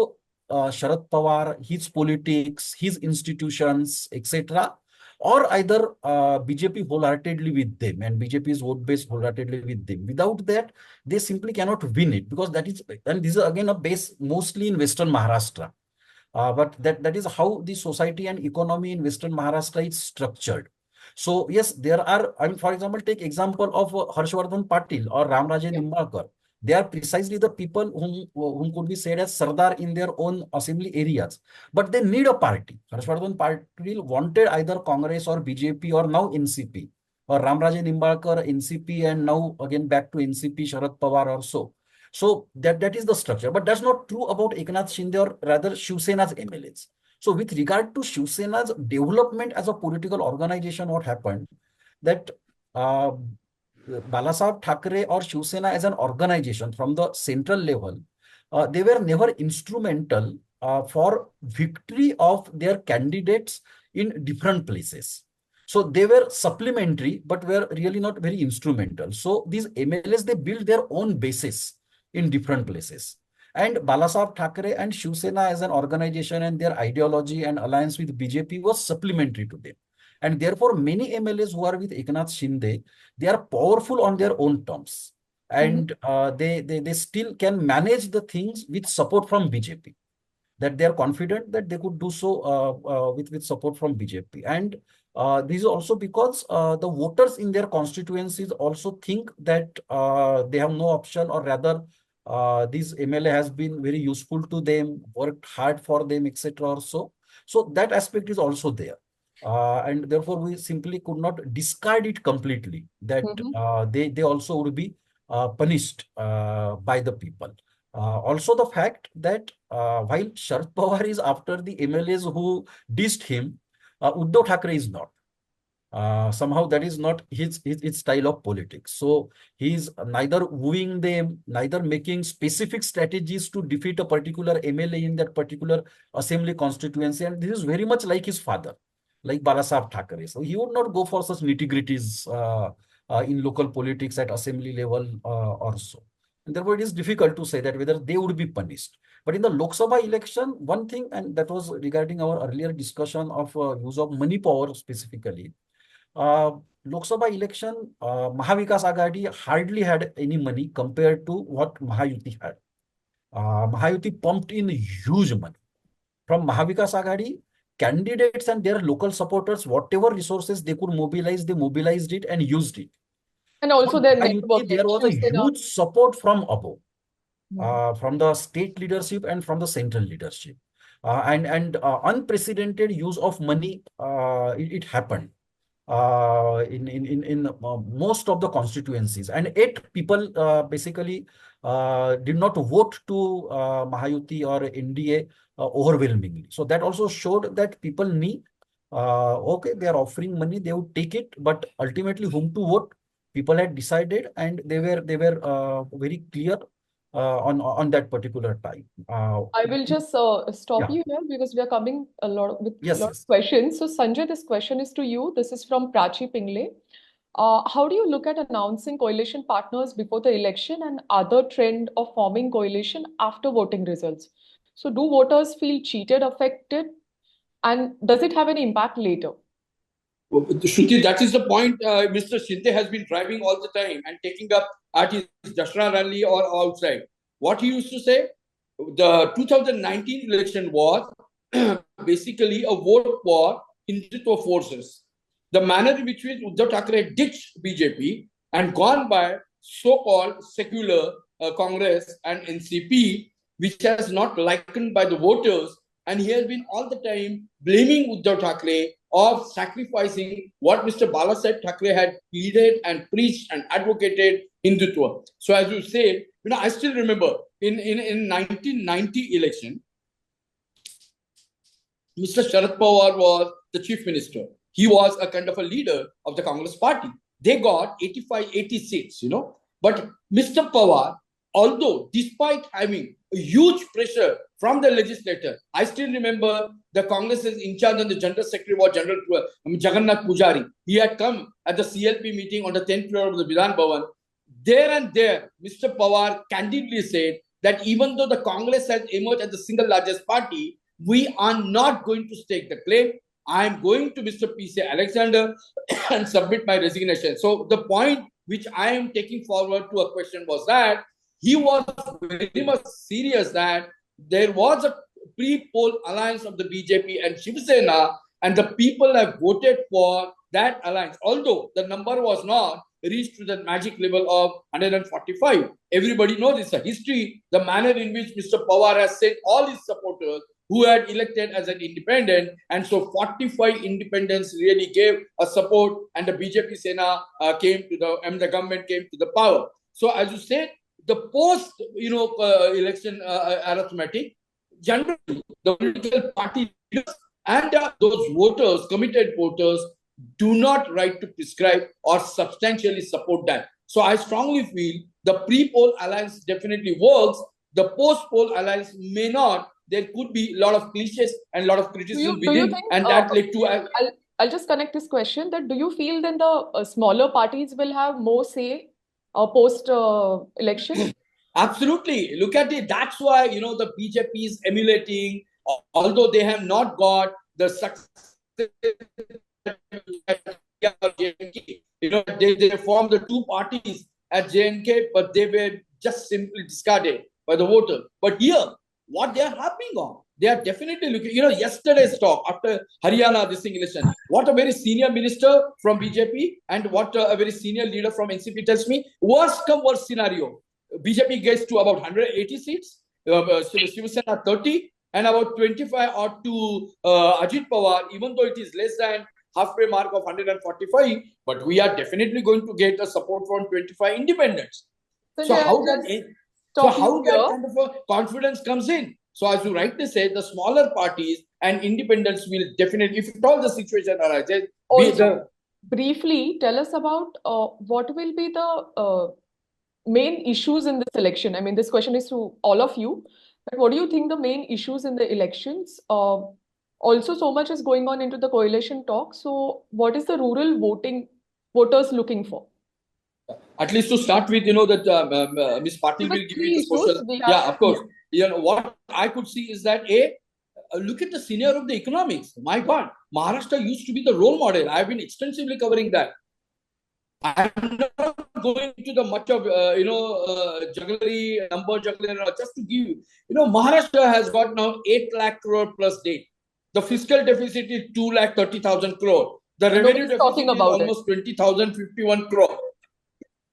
Sharad Pawar, his politics, his institutions, etc., or either BJP wholeheartedly with them and BJP's vote base wholeheartedly with them. Without that, they simply cannot win it, because that is, and this is again a base mostly in Western Maharashtra. But that is how the society and economy in Western Maharashtra is structured. So yes, there are, I mean, for example, take example of Harshvardhan Patil or Ramraje Nimbalkar. They are precisely the people whom could be said as Sardar in their own assembly areas. But they need a party. Harshvardhan Patil wanted either Congress or BJP or now NCP. Or Ramraje Nimbalkar, NCP, and now again back to NCP, Sharad Pawar or so. So that is the structure. But that's not true about Eknath Shinde or rather Shiv Sena's MLAs. So with regard to Shiv Sena's development as a political organization, what happened that Balasaheb Thackeray or Shiv Sena as an organization from the central level, they were never instrumental for victory of their candidates in different places. So they were supplementary, but were really not very instrumental. So these MLAs, they built their own bases in different places. And Balasaheb Thackeray and Shiv Sena as an organization and their ideology and alliance with BJP was supplementary to them. And therefore, many MLAs who are with Eknath Shinde, they are powerful on their own terms. And they still can manage the things with support from BJP. That they are confident that they could do so with support from BJP. And this is also because the voters in their constituencies also think that they have no option, or rather this MLA has been very useful to them, worked hard for them, etc. or so. So that aspect is also there. And therefore, we simply could not discard it completely, that they also would be punished by the people. Also, the fact that while Sharad Pawar is after the MLAs who dissed him, Uddhav Thackeray is not. Somehow that is not his style of politics. So he's neither wooing them, neither making specific strategies to defeat a particular MLA in that particular assembly constituency. And this is very much like his father, like Balasaheb Thackeray. So he would not go for such nitty-gritties in local politics at assembly level or so. And therefore, it is difficult to say that whether they would be punished. But in the Lok Sabha election, one thing, and that was regarding our earlier discussion of use of money power specifically. Lok Sabha election, Mahavikas Aghadi hardly had any money compared to what Mahayuti had. Mahayuti pumped in huge money. From Mahavikas Aghadi, candidates and their local supporters, whatever resources they could mobilize, they mobilized it and used it. And also their network. There was a huge support from above, from the state leadership and from the central leadership. And unprecedented use of money, it happened in most of the constituencies, and 8 people basically did not vote to Mahayuti or NDA overwhelmingly. So that also showed that people need, okay, they are offering money, they would take it, but ultimately whom to vote, people had decided, and they were very clear on that particular time. I will just stop you here because we are coming a lot with a lot of questions. So Sanjay, this question is to you. This is from Prachi Pingle. How do you look at announcing coalition partners before the election and other trend of forming coalition after voting results? So do voters feel cheated, affected, and does it have any impact later? Shruti, that is the point Mr. Shinde has been driving all the time and taking up at his Dashra rally or outside. What he used to say, the 2019 election was basically a vote for Hindutva forces. The manner in which Uddhav Thackeray ditched BJP and gone by so-called secular Congress and NCP, which has not likened by the voters, and he has been all the time blaming Uddhav Thackeray of sacrificing what Mr. Balasaheb Thackeray had pleaded and preached and advocated Hindutva. So as you say, I still remember in 1990 election, Mr. Sharad Pawar was the chief minister. He was a kind of a leader of the Congress party. They got 85, 80 seats, But Mr. Pawar, although despite having a huge pressure from the legislator, I still remember the Congress's in charge and the General Secretary was General Jagannath Pujari. He had come at the CLP meeting on the 10th floor of the Vidhan Bhavan. There, Mr. Pawar candidly said that even though the Congress has emerged as the single largest party, we are not going to stake the claim. I am going to Mr. P.C. Alexander and submit my resignation. So the point which I am taking forward to a question was that he was very much serious that there was a pre-poll alliance of the BJP and Shiv Sena, and the people have voted for that alliance. Although the number was not reached to the magic level of 145. Everybody knows it's a history, the manner in which Mr. Pawar has sent all his supporters who had elected as an independent, and so 45 independents really gave a support, and the BJP Sena the government came to the power. So as you said, the post election arithmetic, generally the political party leaders and those voters, committed voters, do not right to prescribe or substantially support that. So I strongly feel the pre-poll alliance definitely works. The post-poll alliance may not. There could be a lot of cliches and a lot of criticism within, think, and that led to. I'll just connect this question. That do you feel then the smaller parties will have more say post election? Absolutely. Look at it. That's why the BJP is emulating, although they have not got the success. They formed the 2 parties at JNK, but they were just simply discarded by the voter. But here, what they are harping on, they are definitely looking. Yesterday's talk after Haryana this election, what a very senior minister from BJP and what a very senior leader from NCP tells me. Worst come worst scenario. BJP gets to about 180 seats, Shiv Sena 30, and about 25 or to Ajit Pawar, even though it is less than halfway mark of 145, but we are definitely going to get a support from 25 independents. So how that kind of a confidence comes in? So as you rightly said, the smaller parties and independents will definitely, if at all the situation arises, also, briefly tell us about what will be the main issues in this election. I mean, this question is to all of you, but what do you think the main issues in the elections? Also, so much is going on into the coalition talk. So what is the rural voters looking for? At least to start with, that Ms. Patil will give you the social. Yeah, of course. What I could see is that look at the senior of the economics. My God, Maharashtra used to be the role model. I've been extensively covering that. I'm not going into the much of jugglery, number jugglery. Just to give Maharashtra has got now 8 lakh crore plus debt. The fiscal deficit is 2,30,000 crore. The revenue deficit is almost 20,051 crore.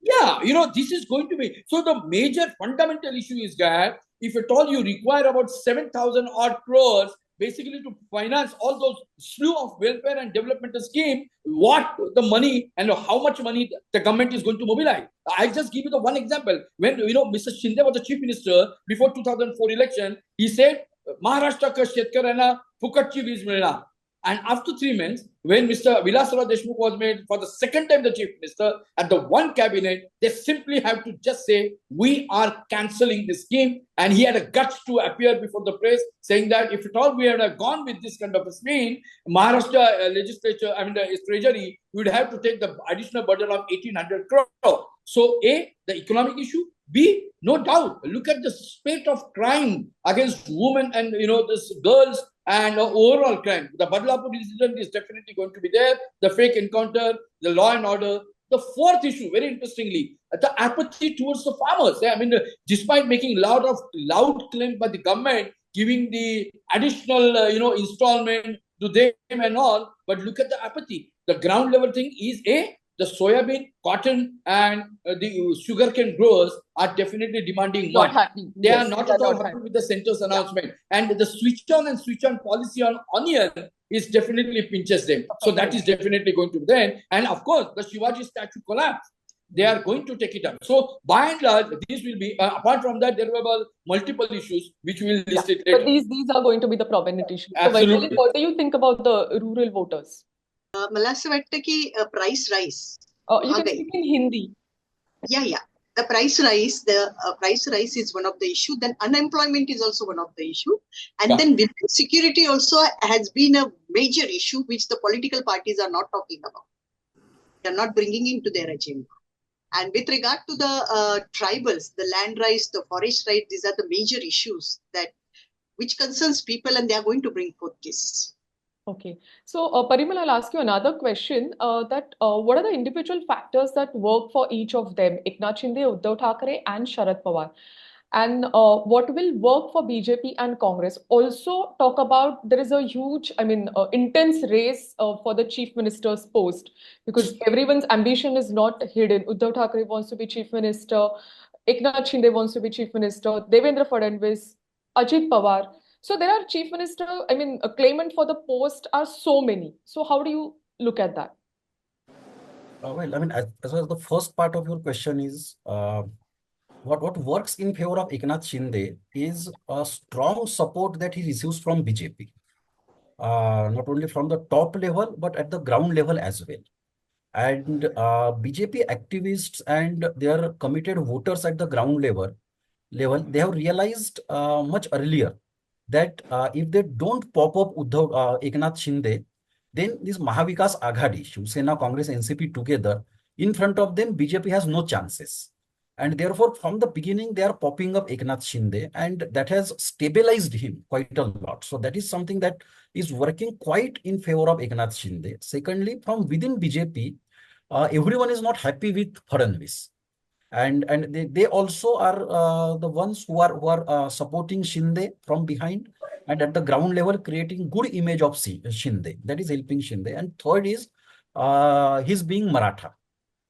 Yeah, this is going to be. So the major fundamental issue is that if at all you require about 7,000 odd crores basically to finance all those slew of welfare and developmental scheme, what the money and how much money the government is going to mobilize. I'll just give you the one example. When Mr. Shinde was the chief minister before 2004 election, he said Maharashtra ka shetkarana fukatchi veej milna. And after 3 months, when Mr. Vilasarao Deshmukh was made for the second time the chief minister, at the one cabinet, they simply have to just say, we are cancelling the scheme. And he had a guts to appear before the press saying that if at all we had gone with this kind of a scheme, Maharashtra legislature, the treasury, would have to take the additional burden of 1,800 crore. So A, the economic issue. B, no doubt, look at the spate of crime against women and, this girls and overall crime. The Badlapur incident is definitely going to be there. The fake encounter, the law and order. The fourth issue, very interestingly, the apathy towards the farmers. Despite making loud claim by the government, giving the additional, installment to them and all, but look at the apathy. The ground level thing is the soybean, cotton, and the sugarcane growers are definitely demanding more. They are not at all happy with the center's announcement. And the switch on and switch on policy on onion is definitely pinches them. So that is definitely going to be there. And of course, the Shivaji statue collapse. They are going to take it up. So by and large, these will be, apart from that, there were multiple issues which we will list it later. But these are going to be the prominent issues. Absolutely. So Vaishali, what do you think about the rural voters? मला असं वाटतं की price rise. You can speak in Hindi. Yeah. The price rise, is one of the issue. Then unemployment is also one of the issue. And then security also has been a major issue which the political parties are not talking about. They are not bringing into their agenda. And with regard to the tribals, the land rights, the forest rights, these are the major issues which concerns people, and they are going to bring forth this. Okay. So, Parimal, I'll ask you another question. What are the individual factors that work for each of them, Eknath Shinde, Uddhav Thackeray, and Sharad Pawar? And what will work for BJP and Congress? Also, talk about there is a huge, intense race for the chief minister's post, because everyone's ambition is not hidden. Uddhav Thackeray wants to be chief minister, Eknath Shinde wants to be chief minister, Devendra Fadnavis, Ajit Pawar. So there are chief minister, a claimant for the post are so many. So how do you look at that? As well as the first part of your question is, what works in favor of Eknath Shinde is a strong support that he receives from BJP. Not only from the top level, but at the ground level as well. And BJP activists and their committed voters at the ground level, they have realized much earlier that if they don't pop up Eknath Shinde, then this Mahavikas Aghadi, Shiv Sena, Congress, NCP together, in front of them, BJP has no chances. And therefore, from the beginning, they are popping up Eknath Shinde, and that has stabilized him quite a lot. So that is something that is working quite in favor of Eknath Shinde. Secondly, from within BJP, everyone is not happy with Fadnavis. And they also are the ones who are supporting Shinde from behind, and at the ground level creating good image of Shinde. That is helping Shinde. And third is his being Maratha.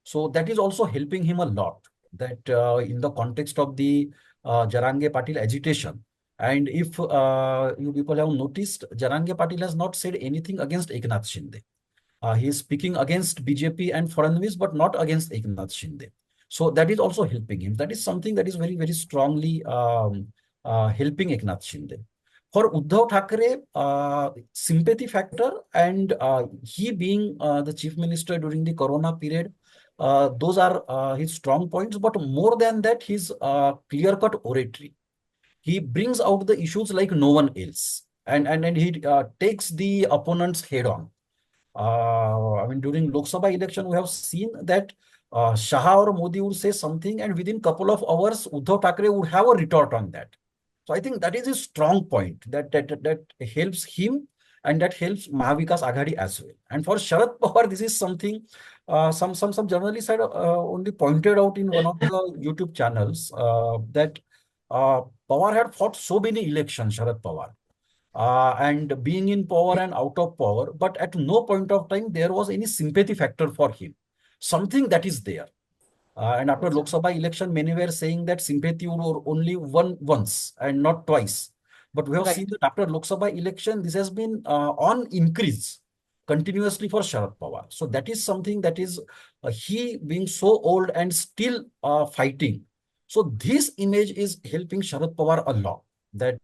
So that is also helping him a lot. that in the context of the Jarange Patil agitation, and if you people have noticed, Jarange Patil has not said anything against Eknath Shinde. He is speaking against BJP and Fadnavis, but not against Eknath Shinde. So that is also helping him. That is something that is very, very strongly helping Eknath Shinde. For Uddhav Thackeray, sympathy factor and he being the chief minister during the Corona period, those are his strong points. But more than that, his clear-cut oratory. He brings out the issues like no one else, and he takes the opponents head on. I mean, during Lok Sabha election, we have seen that Shah or Modi would say something, and within couple of hours, Uddhav Thackeray would have a retort on that. So I think that is a strong point that helps him, and that helps Mahavikas Aghadi as well. And for Sharad Pawar, this is something some journalists had only pointed out in one of the YouTube channels that Pawar had fought so many elections, Sharad Pawar. And being in power and out of power, but at no point of time there was any sympathy factor for him. Something that is there. And after Lok Sabha election, many were saying that sympathy would only won once and not twice. But we have seen that after Lok Sabha election, this has been on increase continuously for Sharad Pawar. So that is something that is he being so old and still fighting. So this image is helping Sharad Pawar a lot. That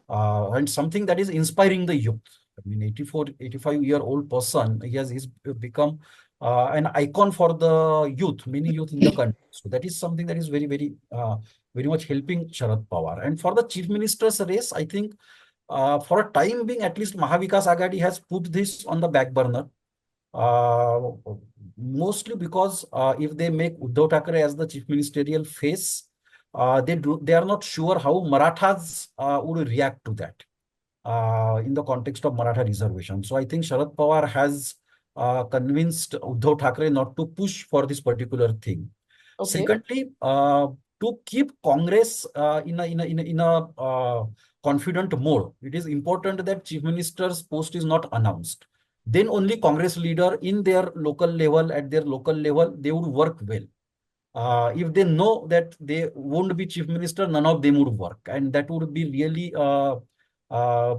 and something that is inspiring the youth. I mean, 85-year-old person, he's become an icon for the youth, many youth in the country. So that is something that is very, very, very much helping Sharad Pawar. And for the chief minister's race, I think for a time being, at least Mahavikas Aghadi has put this on the back burner. Mostly because if they make Uddhav Thackeray as the chief ministerial face, they are not sure how Marathas would react to that in the context of Maratha reservation. So I think Sharad Pawar has convinced Uddhav Thackeray not to push for this particular thing. Okay. Secondly, to keep Congress in a confident mode, it is important that chief minister's post is not announced. Then only Congress leader in their local level, at their local level, they would work well. If they know that they won't be chief minister, none of them would work, and that would be really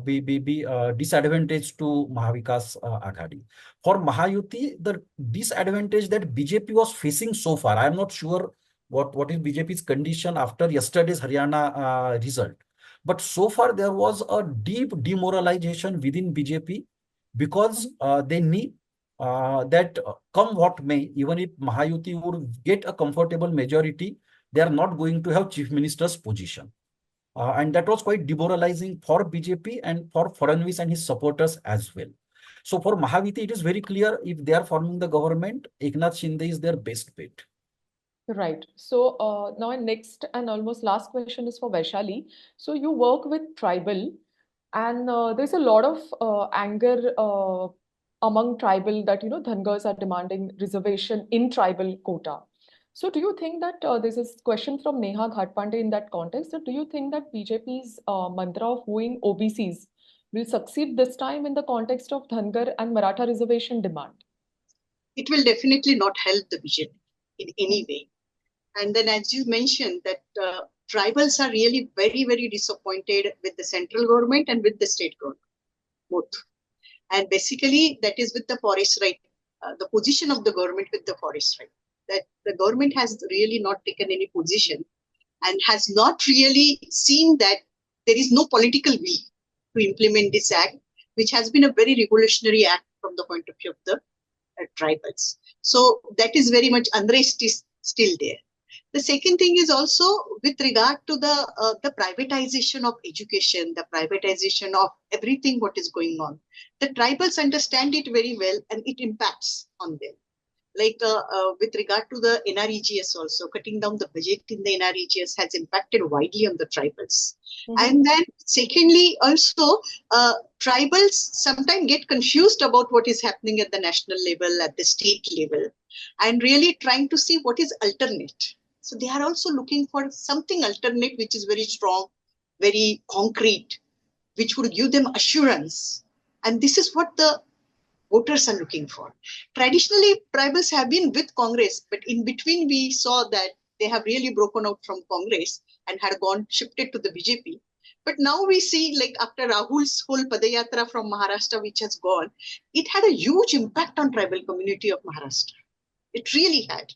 be disadvantage to Mahavikas Aghadi. For Mahayuti, the disadvantage that BJP was facing so far, I am not sure what is BJP's condition after yesterday's Haryana result. But so far there was a deep demoralization within BJP because they need that come what may, even if Mahayuti would get a comfortable majority, they are not going to have chief minister's position. And that was quite demoralizing for BJP and for Fadnavis and his supporters as well. So for Mahaviti, it is very clear if they are forming the government, Eknath Shinde is their best bet. Right. So now next and almost last question is for Vaishali. So you work with tribal, and there's a lot of anger among tribal that, Dhangars are demanding reservation in tribal quota. So do you think that this is question from Neha Ghatpande in that context? So do you think that BJP's mantra of wooing OBCs will succeed this time in the context of Dhangar and Maratha reservation demand? It will definitely not help the BJP in any way. And then, as you mentioned, that tribals are really very, very disappointed with the central government and with the state government, both. And basically, that is with the forest right, the position of the government with the forest right. That the government has really not taken any position and has not really seen that there is no political will to implement this act, which has been a very revolutionary act from the point of view of the tribals. So that is very much unrest is still there. The second thing is also with regard to the privatization of education, the privatization of everything what is going on. The tribals understand it very well and it impacts on them. Like with regard to the NREGS also, cutting down the budget in the NREGS has impacted widely on the tribals. And then secondly, also tribals sometimes get confused about what is happening at the national level, at the state level, and really trying to see what is alternate. So they are also looking for something alternate, which is very strong, very concrete, which would give them assurance. And this is what the voters are looking for. Traditionally, tribals have been with Congress, but in between we saw that they have really broken out from Congress and had shifted to the BJP. But now we see, like after Rahul's whole Padayatra from Maharashtra, which has gone, it had a huge impact on tribal community of Maharashtra. It really had.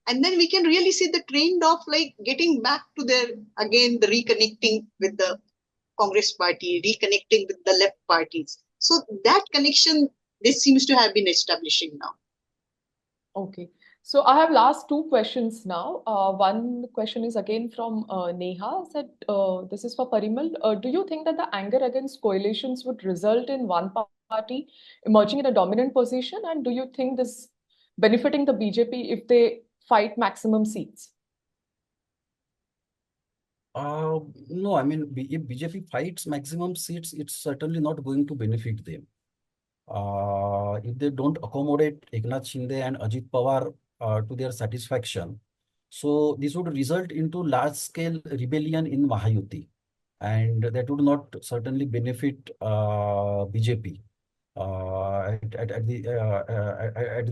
And then we can really see the trend of like getting back to the reconnecting with the Congress party, reconnecting with the left parties. So that connection, this seems to have been establishing now. Okay. So I have last two questions now. One question is again from Neha. Said, this is for Parimal. Do you think that the anger against coalitions would result in one party emerging in a dominant position? And do you think this benefiting the BJP if they fight maximum seats? No, I mean, if BJP fights maximum seats, it's certainly not going to benefit them. If they don't accommodate Eknath Shinde and Ajit Pawar to their satisfaction, so this would result into large-scale rebellion in Mahayuti, and that would not certainly benefit BJP at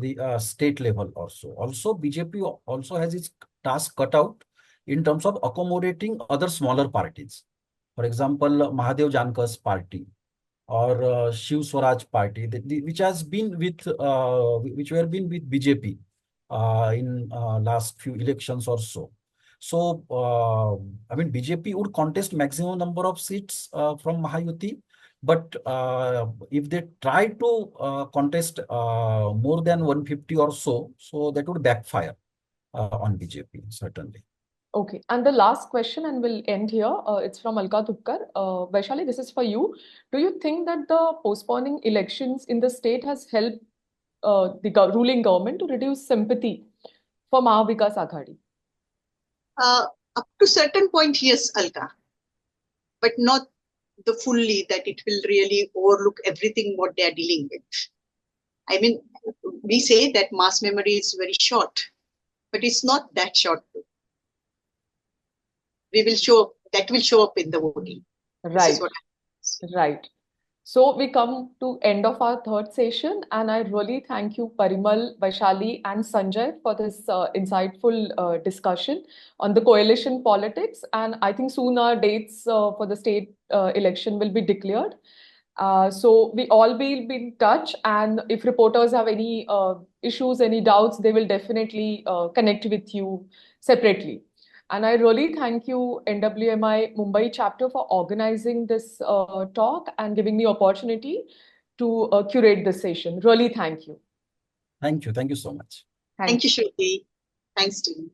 the state level also. Also, BJP also has its task cut out in terms of accommodating other smaller parties. For example, Mahadev Jankar's party or Shiv Swaraj party, which has been with which were been with BJP in last few elections or so. So, I mean, BJP would contest maximum number of seats from Mahayuti, but if they try to contest more than 150 or so, so that would backfire on BJP, certainly. Okay, and the last question, and we'll end here. It's from Alka Tukkar. Vaishali, this is for you. Do you think that the postponing elections in the state has helped the ruling government to reduce sympathy for Maha Vikas Aghadi? Up to certain point, yes, Alka, but not the fully that it will really overlook everything what they are dealing with. I mean, we say that mass memory is very short, but it's not that short. We will show that will show up in the voting. Right, right. So we come to end of our third session, and I really thank you, Parimal, Vaishali, and Sanjay for this insightful discussion on the coalition politics. And I think soon our dates for the state election will be declared. So we all will be in touch, and if reporters have any issues, any doubts, they will definitely connect with you separately. And I really thank you, NWMI Mumbai chapter, for organizing this talk and giving me opportunity to curate this session. Really thank you. Thank you. Thank you so much. Thank you, Shruti. Thanks, team.